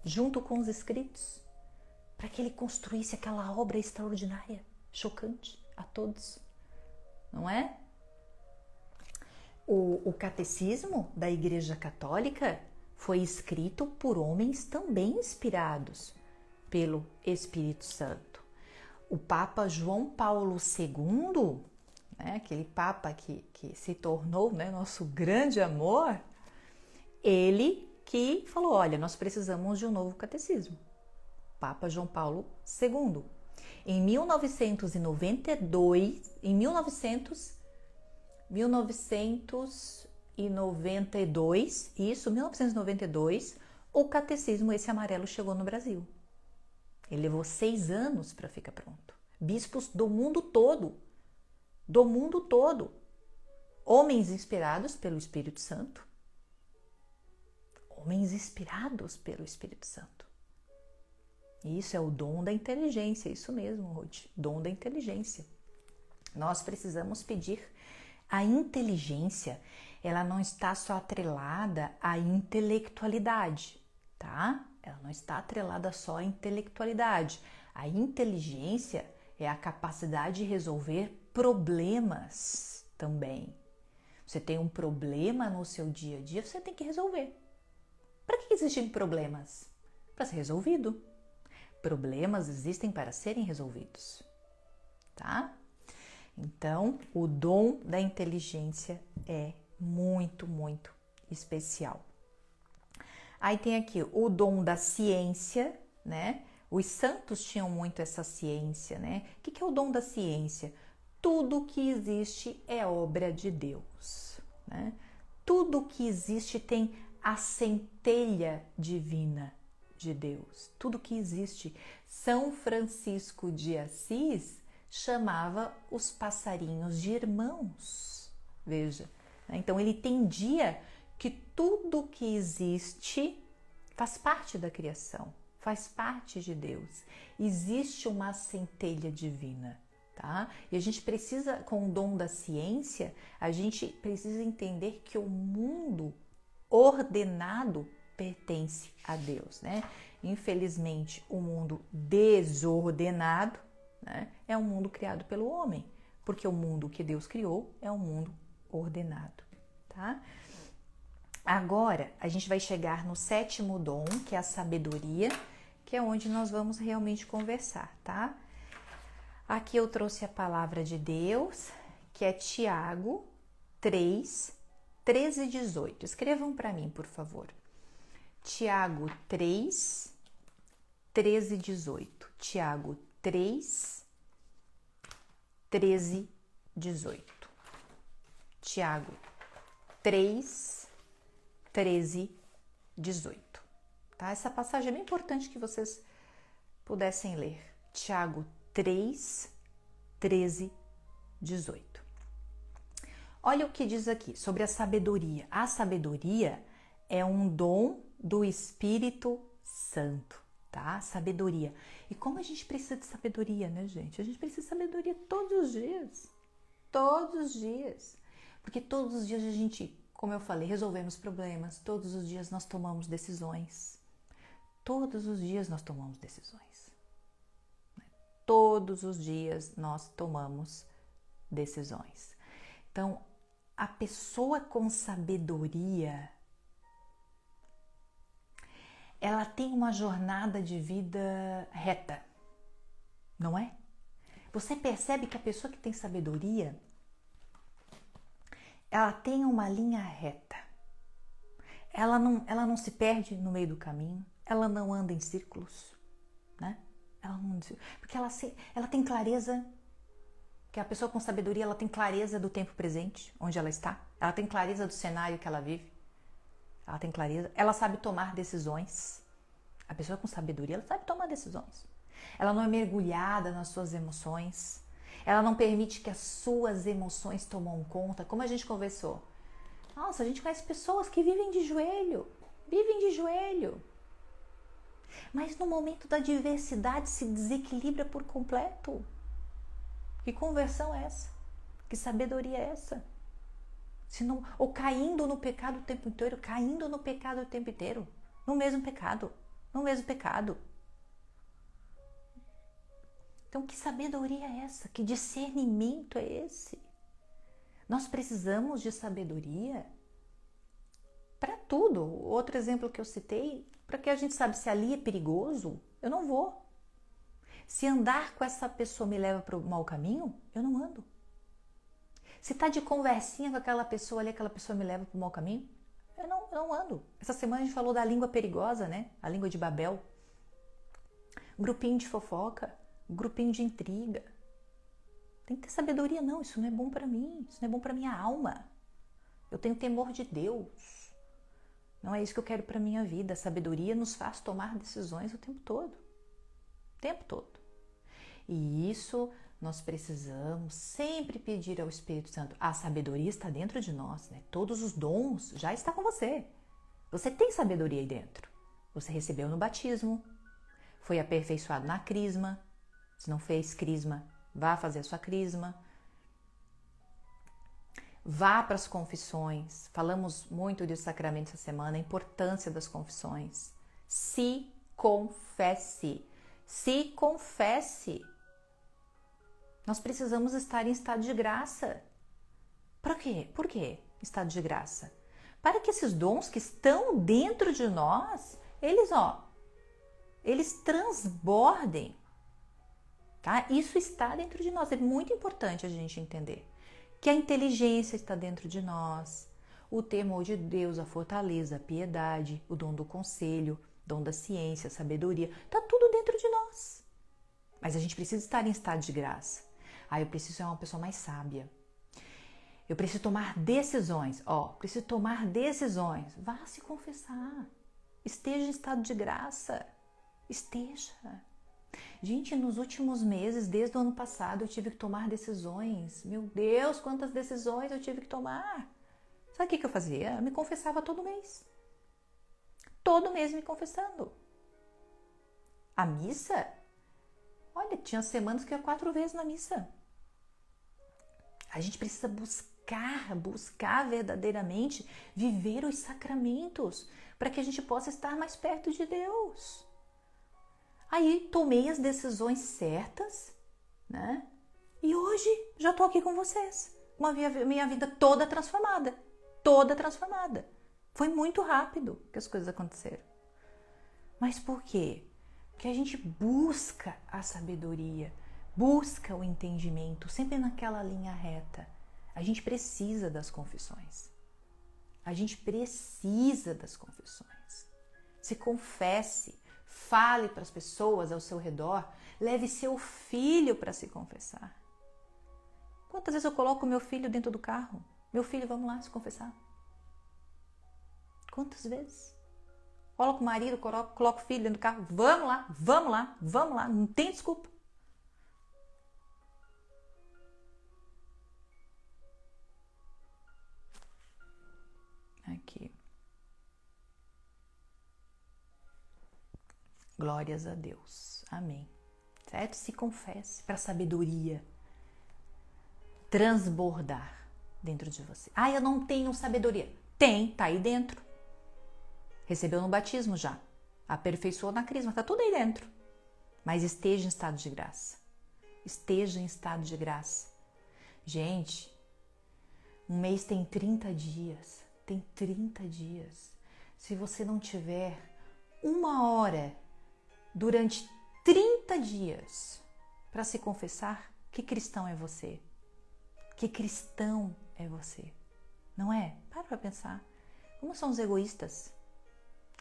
junto com os escritos, para que ele construísse aquela obra extraordinária, chocante a todos. Não é? O catecismo da Igreja Católica foi escrito por homens também inspirados pelo Espírito Santo. O Papa João Paulo II, né, aquele Papa que se tornou, né, nosso grande amor, ele que falou, olha, nós precisamos de um novo catecismo. Papa João Paulo II. Em 1992, o catecismo esse amarelo chegou no Brasil. Ele levou 6 anos para ficar pronto. Bispos do mundo todo, homens inspirados pelo Espírito Santo, Isso é o dom da inteligência, isso mesmo, Ruth, dom da inteligência. Nós precisamos pedir. A inteligência, ela não está só atrelada à intelectualidade, tá? Ela não está atrelada só à intelectualidade. A inteligência é a capacidade de resolver problemas também. Você tem um problema no seu dia a dia, você tem que resolver. Para que existem problemas? Para ser resolvido. Problemas existem para serem resolvidos, tá? Então, o dom da inteligência é muito, muito especial. Aí tem aqui o dom da ciência, né? Os santos tinham muito essa ciência, né? O que é o dom da ciência? Tudo que existe é obra de Deus, né? Tudo que existe tem a centelha divina de Deus. Tudo que existe. São Francisco de Assis chamava os passarinhos de irmãos. Veja, né? Então ele entendia que tudo que existe faz parte da criação, faz parte de Deus. Existe uma centelha divina, tá? E a gente precisa, com o dom da ciência, a gente precisa entender que o mundo ordenado pertence a Deus, né? Infelizmente, o mundo desordenado, né, é um mundo criado pelo homem, porque o mundo que Deus criou é um mundo ordenado, tá? Agora, a gente vai chegar no 7º dom, que é a sabedoria, que é onde nós vamos realmente conversar, tá? Aqui eu trouxe a palavra de Deus, que é Tiago 3, 13 e 18. Escrevam para mim, por favor. Tiago 3, 13 e 18. Tiago 3, 13, 18. Tiago 3, 13, 18. Tá? Essa passagem é bem importante que vocês pudessem ler. Tiago 3, 13, 18. Olha o que diz aqui sobre a sabedoria. A sabedoria é um dom do Espírito Santo, tá? Sabedoria. E como a gente precisa de sabedoria, né, gente? A gente precisa de sabedoria todos os dias. Todos os dias. Porque todos os dias a gente, como eu falei, resolvemos problemas. Todos os dias nós tomamos decisões. Todos os dias nós tomamos decisões. Todos os dias nós tomamos decisões. Então, a pessoa com sabedoria, ela tem uma jornada de vida reta, não é? Você percebe que a pessoa que tem sabedoria, ela tem uma linha reta. Ela não se perde no meio do caminho, ela não anda em círculos, né? Porque ela tem clareza, que a pessoa com sabedoria, ela tem clareza do tempo presente, onde ela está, ela tem clareza do cenário que ela vive, ela tem clareza, ela sabe tomar decisões. A pessoa com sabedoria, ela sabe tomar decisões. Ela não é mergulhada nas suas emoções, ela não permite que as suas emoções tomem conta, como a gente conversou. Nossa, a gente conhece pessoas que vivem de joelho, mas no momento da adversidade se desequilibra por completo. Que conversão é essa? Que sabedoria é essa? Ou caindo no pecado o tempo inteiro, no mesmo pecado. Então, que sabedoria é essa? Que discernimento é esse? Nós precisamos de sabedoria para tudo. Outro exemplo que eu citei, para que a gente sabe se ali é perigoso, eu não vou. Se andar com essa pessoa me leva para o mau caminho, eu não ando. Se tá de conversinha com aquela pessoa ali, aquela pessoa me leva para o mau caminho, eu não ando. Essa semana a gente falou da língua perigosa, né? A língua de Babel. Grupinho de fofoca, grupinho de intriga. Tem que ter sabedoria, não. Isso não é bom para mim. Isso não é bom para minha alma. Eu tenho temor de Deus. Não é isso que eu quero para minha vida. A sabedoria nos faz tomar decisões o tempo todo. O tempo todo. E isso nós precisamos sempre pedir ao Espírito Santo. A sabedoria está dentro de nós, né? Todos os dons já estão com você. Você tem sabedoria aí dentro. Você recebeu no batismo, foi aperfeiçoado na crisma. Se não fez crisma, vá fazer a sua crisma. Vá para as confissões. Falamos muito de sacramento essa semana, a importância das confissões. Se confesse. Se confesse. Nós precisamos estar em estado de graça. Para quê? Por quê estado de graça? Para que esses dons que estão dentro de nós, eles transbordem. Tá? Isso está dentro de nós. É muito importante a gente entender que a inteligência está dentro de nós, o temor de Deus, a fortaleza, a piedade, o dom do conselho, dom da ciência, a sabedoria, está tudo dentro de nós. Mas a gente precisa estar em estado de graça. Eu preciso ser uma pessoa mais sábia. Eu preciso tomar decisões. Preciso tomar decisões. Vá se confessar. Esteja em estado de graça. Esteja. Gente, nos últimos meses, desde o ano passado, eu tive que tomar decisões. Meu Deus, quantas decisões eu tive que tomar. Sabe o que eu fazia? Eu me confessava todo mês. Todo mês me confessando. A missa? Olha, tinha semanas que eu ia 4 vezes na missa. A gente precisa buscar verdadeiramente viver os sacramentos para que a gente possa estar mais perto de Deus. Aí tomei as decisões certas, né? E hoje já tô aqui com vocês. Minha vida toda transformada. Toda transformada. Foi muito rápido que as coisas aconteceram. Mas por quê? Porque a gente busca a sabedoria, busca o entendimento, sempre naquela linha reta. A gente precisa das confissões. A gente precisa das confissões. Se confesse, fale para as pessoas ao seu redor, leve seu filho para se confessar. Quantas vezes eu coloco meu filho dentro do carro? Meu filho, vamos lá se confessar. Quantas vezes? Coloco o marido, coloco o filho dentro do carro. Vamos lá, vamos lá, vamos lá. Não tem desculpa. Aqui. Glórias a Deus. Amém. Certo? Se confesse para a sabedoria transbordar dentro de você. Ah, eu não tenho sabedoria. Tem, tá aí dentro. Recebeu no batismo já. Aperfeiçoou na crisma, tá tudo aí dentro. Mas esteja em estado de graça. Esteja em estado de graça. Gente, um mês tem 30 dias. Tem 30 dias. Se você não tiver 1 hora durante 30 dias para se confessar, que cristão é você? Que cristão é você? Não é? Para pensar. Como somos egoístas?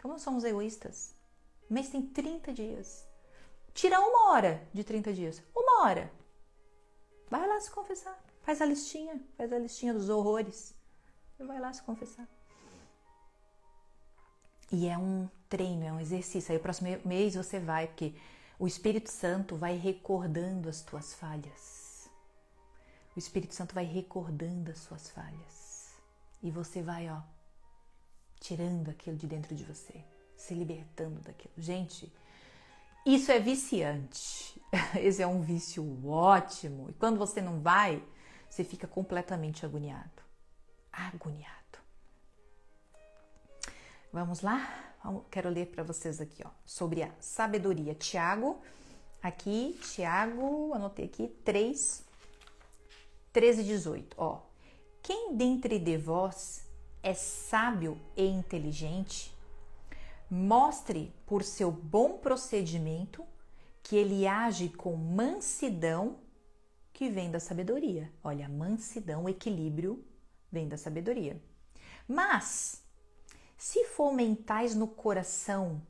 Como somos egoístas? O mês tem 30 dias. Tira 1 hora de 30 dias. 1 hora. Vai lá se confessar. Faz a listinha dos horrores. E vai lá se confessar. E é um treino, é um exercício. Aí o próximo mês você vai, porque o Espírito Santo vai recordando as tuas falhas. O Espírito Santo vai recordando as suas falhas. E você vai, tirando aquilo de dentro de você, se libertando daquilo. Gente, isso é viciante. Esse é um vício ótimo. E quando você não vai, você fica completamente agoniado. Agoniado. Vamos lá? Quero ler para vocês aqui, sobre a sabedoria. Tiago, anotei aqui, 3, 13 e 18. Quem dentre de vós é sábio e inteligente, mostre por seu bom procedimento que ele age com mansidão que vem da sabedoria. Olha, mansidão, equilíbrio vem da sabedoria. Mas, se fomentais no coração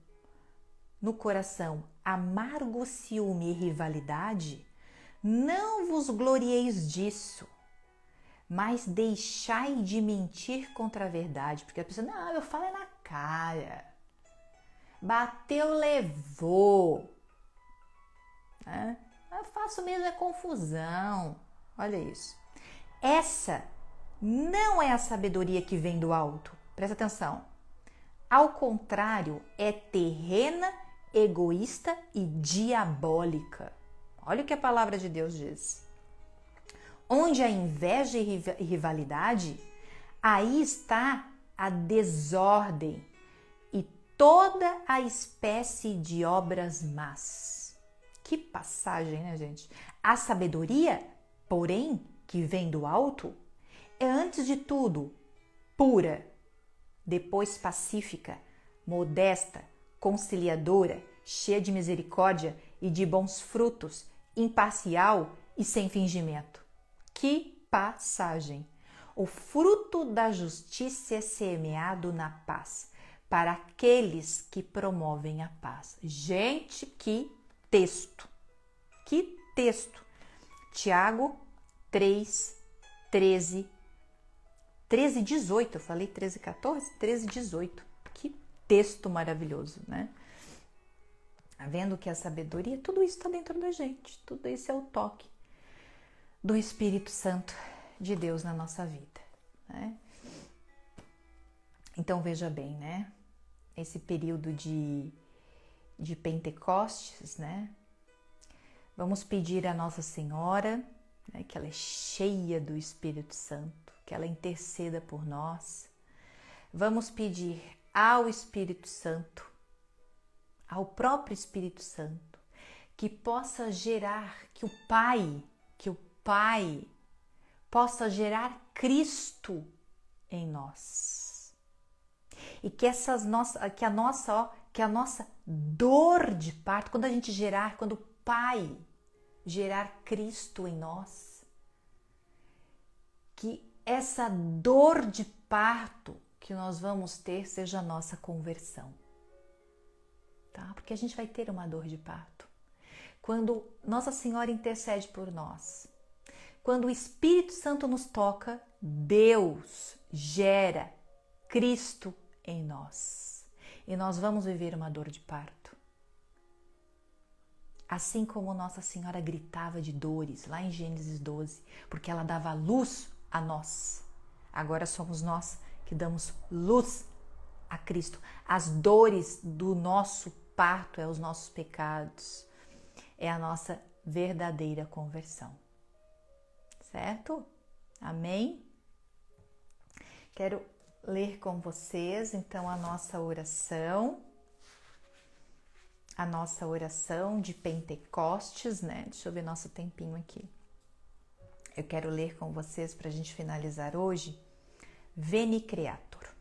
amargo ciúme e rivalidade, não vos glorieis disso, mas deixai de mentir contra a verdade. Porque a pessoa, não, eu falo na cara. Bateu, levou. Eu faço mesmo confusão. Olha isso. Essa não é a sabedoria que vem do alto. Presta atenção. Ao contrário, é terrena, egoísta e diabólica. Olha o que a palavra de Deus diz. Onde há inveja e rivalidade, aí está a desordem e toda a espécie de obras más. Que passagem, né, gente? A sabedoria, porém, que vem do alto, é antes de tudo pura, depois pacífica, modesta, conciliadora, cheia de misericórdia e de bons frutos, imparcial e sem fingimento. Que passagem! O fruto da justiça é semeado na paz, para aqueles que promovem a paz. Gente, que texto! Que texto! Tiago 3, 13, 18. Eu falei 13, 14? 13, 18. Que texto maravilhoso, né? vendo que a sabedoria, tudo isso está dentro da gente, tudo isso é o toque do Espírito Santo de Deus na nossa vida, né? Então veja bem, né? Esse período de Pentecostes, né? Vamos pedir a Nossa Senhora, né, que ela é cheia do Espírito Santo, que ela interceda por nós. Vamos pedir ao Espírito Santo, ao próprio Espírito Santo, que possa gerar, que o Pai possa gerar Cristo em nós. E que a nossa dor de parto, quando a gente gerar, quando o Pai gerar Cristo em nós, que essa dor de parto que nós vamos ter seja a nossa conversão, tá? Porque a gente vai ter uma dor de parto. Quando Nossa Senhora intercede por nós, quando o Espírito Santo nos toca, Deus gera Cristo em nós. E nós vamos viver uma dor de parto. Assim como Nossa Senhora gritava de dores lá em Gênesis 12, porque ela dava luz a nós. Agora somos nós que damos luz a Cristo. As dores do nosso parto é os nossos pecados, é a nossa verdadeira conversão. Certo? Amém? Quero ler com vocês então a nossa oração de Pentecostes, né? Deixa eu ver nosso tempinho aqui. Eu quero ler com vocês para a gente finalizar hoje, Veni Creator.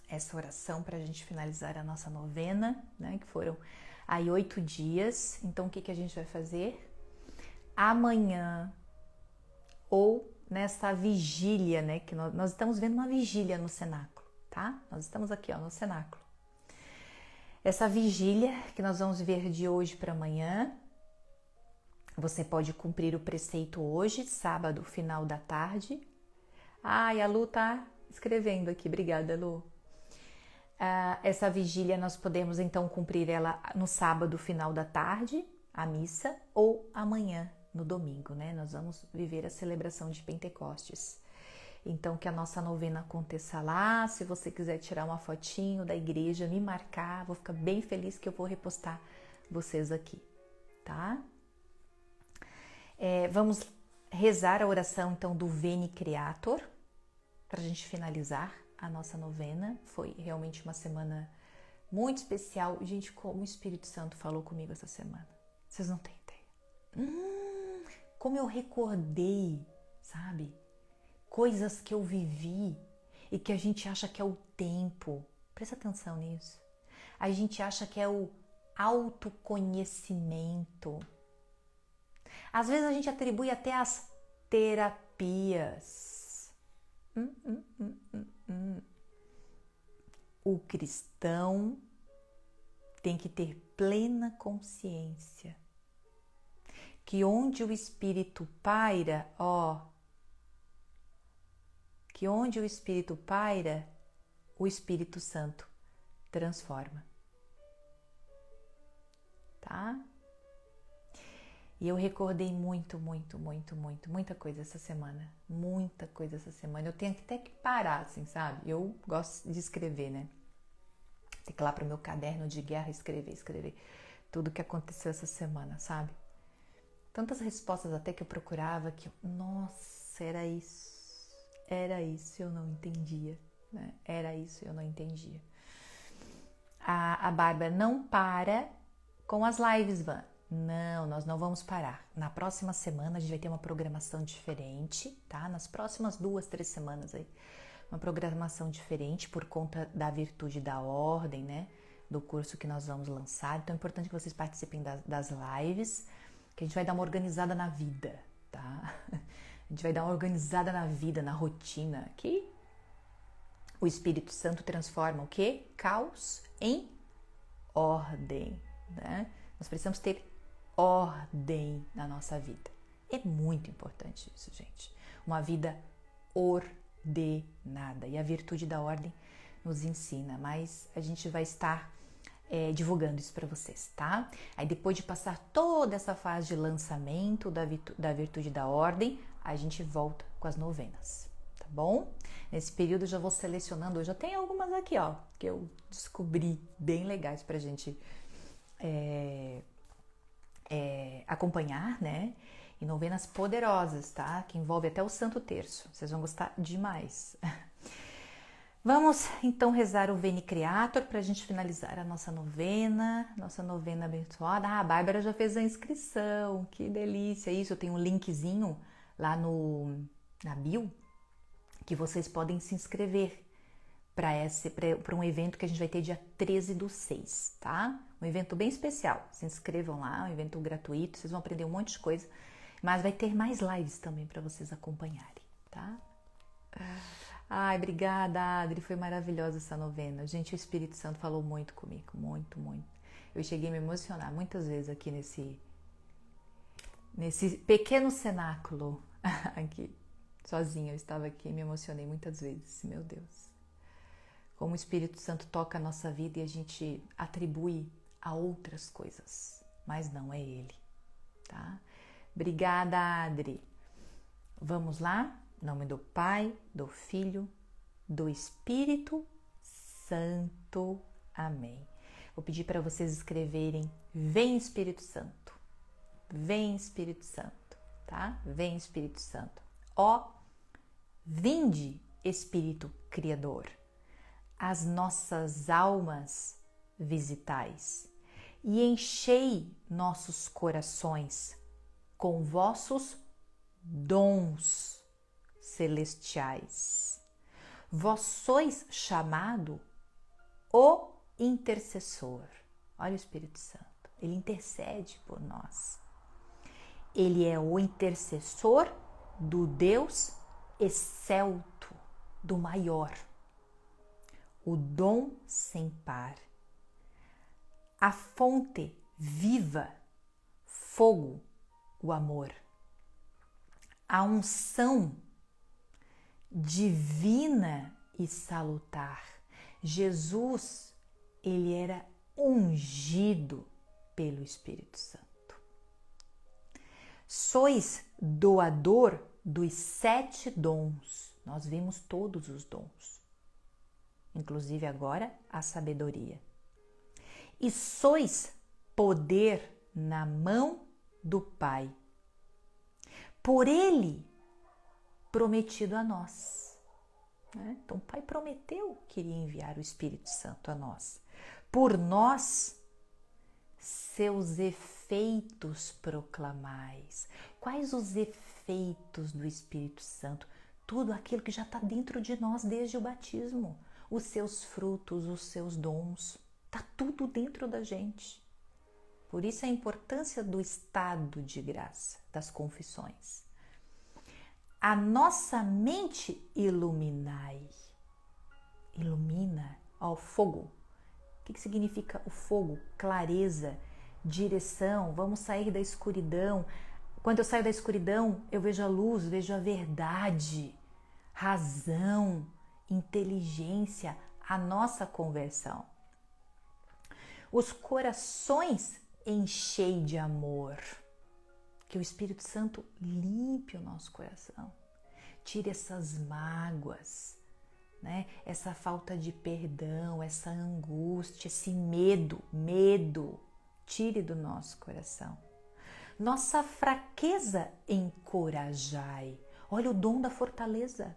Essa oração para a gente finalizar a nossa novena, né? Que foram aí 8 dias. Então o que a gente vai fazer? Amanhã, ou nessa vigília, né? Que nós estamos vendo uma vigília no cenáculo, tá? Nós estamos aqui, ó, no cenáculo. Essa vigília que nós vamos ver de hoje para amanhã, você pode cumprir o preceito hoje, sábado, final da tarde. Ai, a Lu tá escrevendo aqui, obrigada, Lu. Essa vigília nós podemos então cumprir ela no sábado, final da tarde, a missa, ou amanhã, no domingo, né? Nós vamos viver a celebração de Pentecostes. Então, que a nossa novena aconteça lá. Se você quiser tirar uma fotinho da igreja, me marcar, vou ficar bem feliz que eu vou repostar vocês aqui, tá? Vamos rezar a oração, então, do Veni Creator, para a gente finalizar a nossa novena. Foi realmente uma semana muito especial. Gente, como o Espírito Santo falou comigo essa semana. Vocês não têm ideia. Como eu recordei, sabe? Coisas que eu vivi e que a gente acha que é o tempo. Presta atenção nisso. A gente acha que é o autoconhecimento. Às vezes a gente atribui até as terapias. O cristão tem que ter plena consciência que onde o Espírito paira, o Espírito Santo transforma. Tá? E eu recordei muita coisa essa semana. Muita coisa essa semana. Eu tenho até que parar, assim, sabe? Eu gosto de escrever, né? Tem que ir lá pro meu caderno de guerra escrever tudo que aconteceu essa semana, sabe? Tantas respostas até que eu procurava que, nossa, era isso, eu não entendia, né? Era isso, eu não entendia. A Bárbara não para com as lives, Van. Não, nós não vamos parar. Na próxima semana a gente vai ter uma programação diferente, tá? Nas próximas 2, 3 semanas aí. Uma programação diferente por conta da virtude da ordem, né? Do curso que nós vamos lançar. Então é importante que vocês participem das lives, que a gente vai dar uma organizada na vida, tá? A gente vai dar uma organizada na vida, na rotina, que o Espírito Santo transforma o quê? Caos em ordem, né? Nós precisamos ter ordem na nossa vida. É muito importante isso, gente. Uma vida ordenada. E a virtude da ordem nos ensina, mas a gente vai estar divulgando isso para vocês, tá? Aí depois de passar toda essa fase de lançamento da Virtude da Ordem, a gente volta com as novenas, tá bom? Nesse período eu já vou selecionando, eu já tenho algumas aqui, ó, que eu descobri bem legais pra gente acompanhar, né? E novenas poderosas, tá? Que envolve até o Santo Terço, vocês vão gostar demais. Vamos então rezar o Veni Creator para a gente finalizar a nossa novena abençoada. Ah, a Bárbara já fez a inscrição, que delícia isso. Eu tenho um linkzinho lá na bio que vocês podem se inscrever para um evento que a gente vai ter dia 13/6, tá? Um evento bem especial. Se inscrevam lá, um evento gratuito, vocês vão aprender um monte de coisa, mas vai ter mais lives também para vocês acompanharem, tá? Ai, obrigada, Adri, foi maravilhosa essa novena. Gente, o Espírito Santo falou muito comigo, muito, muito. Eu cheguei a me emocionar muitas vezes aqui nesse pequeno cenáculo aqui, sozinha. Eu estava aqui e me emocionei muitas vezes, meu Deus. Como o Espírito Santo toca a nossa vida e a gente atribui a outras coisas, mas não é Ele, tá? Obrigada, Adri. Vamos lá? Em nome do Pai, do Filho, do Espírito Santo. Amém. Vou pedir para vocês escreverem: Vem Espírito Santo. Vem Espírito Santo, tá? Vem Espírito Santo. Ó, vinde Espírito Criador, as nossas almas visitais e enchei nossos corações com vossos dons celestiais. Vós sois chamado o intercessor. Olha o Espírito Santo, ele intercede por nós. Ele é o intercessor do Deus excelto, do maior, o dom sem par, a fonte viva, fogo, o amor, a unção divina e salutar. Jesus, ele era ungido pelo Espírito Santo. Sois doador dos 7 dons. Nós vimos todos os dons, inclusive agora a sabedoria. E sois poder na mão do Pai, por Ele prometido a nós. Então o Pai prometeu que iria enviar o Espírito Santo a nós. Por nós, seus efeitos proclamais. Quais os efeitos do Espírito Santo? Tudo aquilo que já está dentro de nós desde o batismo. Os seus frutos, os seus dons. Está tudo dentro da gente. Por isso a importância do estado de graça, das confissões. A nossa mente iluminai. Ilumina ao fogo. O que significa o fogo? Clareza, direção, vamos sair da escuridão. Quando eu saio da escuridão, eu vejo a luz, vejo a verdade, razão, inteligência, a nossa conversão. Os corações enchei de amor. Que o Espírito Santo limpe o nosso coração, tire essas mágoas, né? Essa falta de perdão, essa angústia, esse medo, tire do nosso coração. Nossa fraqueza encorajai. Olha o dom da fortaleza.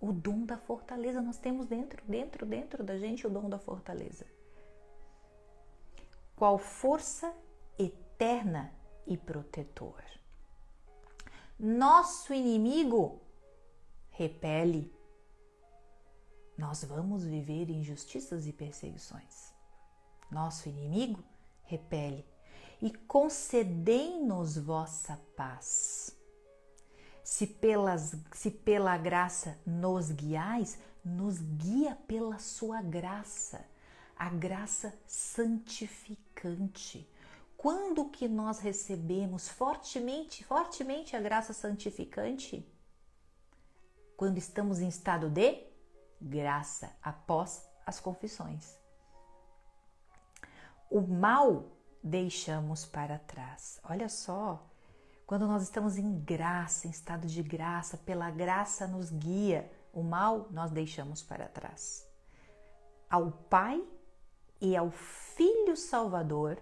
O dom da fortaleza nós temos dentro da gente o dom da fortaleza. Qual força eterna e protetor. Nosso inimigo repele. Nós vamos viver injustiças e perseguições. Nosso inimigo repele. E concedei-nos vossa paz. Se pela graça nos guiais, nos guia pela sua graça, a graça santificante. Quando que nós recebemos fortemente a graça santificante? Quando estamos em estado de graça, após as confissões. O mal deixamos para trás. Olha só, quando nós estamos em graça, em estado de graça, pela graça nos guia, o mal nós deixamos para trás. Ao Pai e ao Filho Salvador,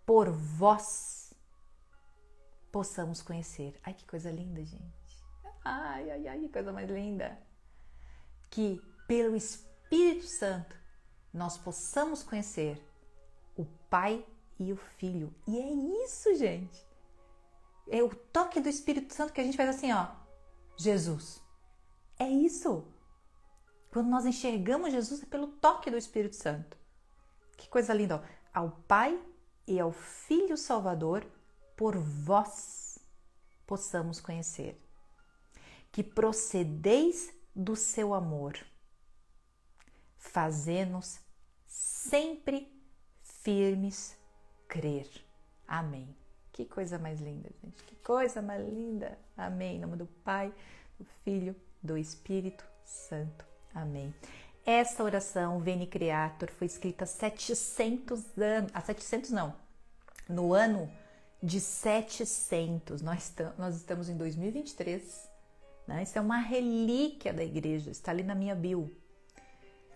por vós possamos conhecer. Ai, que coisa linda, gente. Ai, ai, ai, que coisa mais linda. Que pelo Espírito Santo nós possamos conhecer o Pai e o Filho. E é isso, gente. É o toque do Espírito Santo que a gente faz assim, ó. Jesus. É isso. Quando nós enxergamos Jesus é pelo toque do Espírito Santo. Que coisa linda, ó. Ao Pai e ao Filho Salvador, por vós possamos conhecer. Que procedeis do seu amor. Fazê-nos sempre firmes crer. Amém. Que coisa mais linda, gente. Que coisa mais linda. Amém. Em nome do Pai, do Filho, do Espírito Santo. Amém. Essa oração, Veni Creator, foi escrita há 700 anos. Há 700 não. No ano de 700. Nós estamos em 2023. Né? Isso é uma relíquia da igreja. Está ali na minha bio.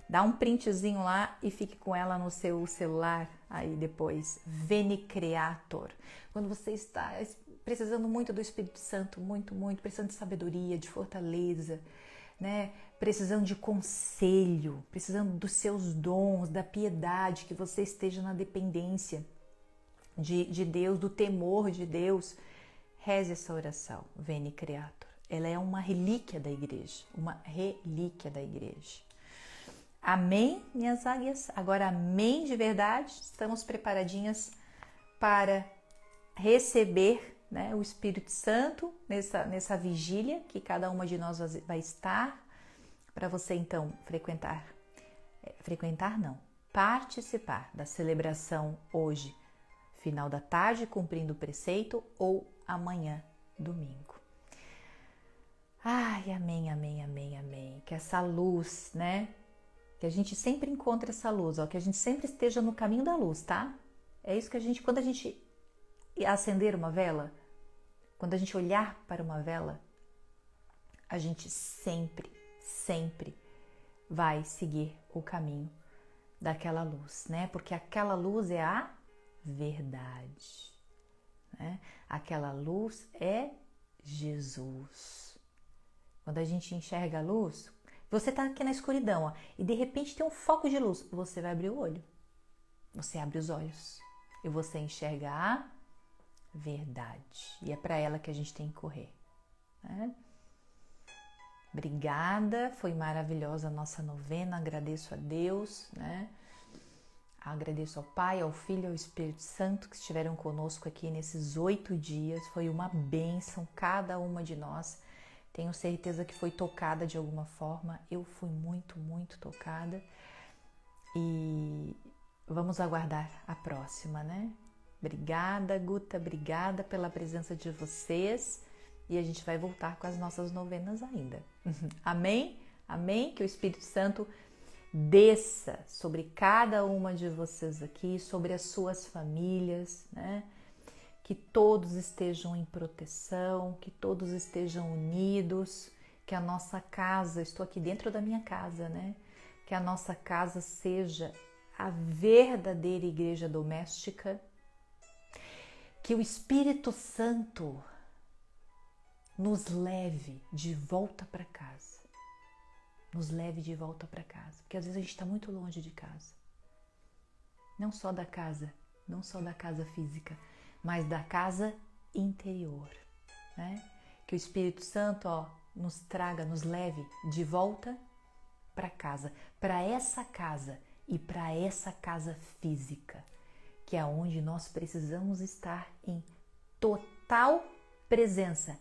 Dá um printzinho lá e fique com ela no seu celular aí depois. Veni Creator. Quando você está precisando muito do Espírito Santo, muito, precisando de sabedoria, de fortaleza, né? Precisando de conselho, precisando dos seus dons, da piedade, que você esteja na dependência de Deus, do temor de Deus, reze essa oração, Veni Creator. Ela é uma relíquia da igreja, uma relíquia da igreja. Amém, minhas águias? Agora, amém de verdade? Estamos preparadinhas para receber, né, o Espírito Santo nessa vigília que cada uma de nós vai estar, para você então participar da celebração hoje, final da tarde, cumprindo o preceito, ou amanhã, domingo. Ai, amém, amém, amém, amém. Que essa luz, né? Que a gente sempre encontre essa luz, ó, que a gente sempre esteja no caminho da luz, tá? É isso que quando a gente acender uma vela, quando a gente olhar para uma vela, a gente sempre vai seguir o caminho daquela luz, né? Porque aquela luz é a verdade, né? Aquela luz é Jesus. Quando a gente enxerga a luz, você está aqui na escuridão, ó, e de repente tem um foco de luz, você vai abrir o olho, você abre os olhos e você enxerga a verdade. E é para ela que a gente tem que correr, né? Obrigada, foi maravilhosa a nossa novena, agradeço a Deus, né? Agradeço ao Pai, ao Filho e ao Espírito Santo que estiveram conosco aqui nesses 8 dias. Foi uma bênção, cada uma de nós. Tenho certeza que foi tocada de alguma forma. Eu fui muito tocada. E vamos aguardar a próxima, né? Obrigada, Guta, obrigada pela presença de vocês. E a gente vai voltar com as nossas novenas ainda. Amém? Amém? Que o Espírito Santo desça sobre cada uma de vocês aqui, sobre as suas famílias, né? Que todos estejam em proteção, que todos estejam unidos, que a nossa casa, estou aqui dentro da minha casa, né? Que a nossa casa seja a verdadeira igreja doméstica, que o Espírito Santo nos leve de volta para casa. Nos leve de volta para casa, porque às vezes a gente está muito longe de casa. Não só da casa física, mas da casa interior, né? Que o Espírito Santo, ó, nos traga, nos leve de volta para casa, para essa casa e para essa casa física, que é onde nós precisamos estar em total presença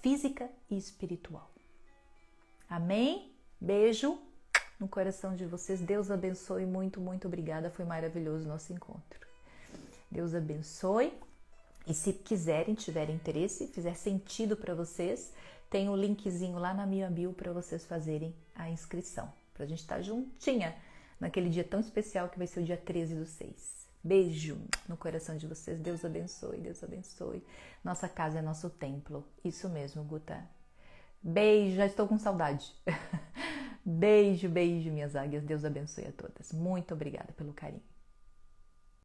física e espiritual. Amém? Beijo no coração de vocês. Deus abençoe muito obrigada. Foi maravilhoso o nosso encontro. Deus abençoe. E se quiserem, tiverem interesse, fizer sentido para vocês, tem o linkzinho lá na minha bio para vocês fazerem a inscrição. Para a gente estar juntinha naquele dia tão especial que vai ser o dia 13/6. Beijo no coração de vocês. Deus abençoe, Deus abençoe. Nossa casa é nosso templo. Isso mesmo, Guta. Beijo, já estou com saudade. Beijo, beijo, minhas águias. Deus abençoe a todas. Muito obrigada pelo carinho.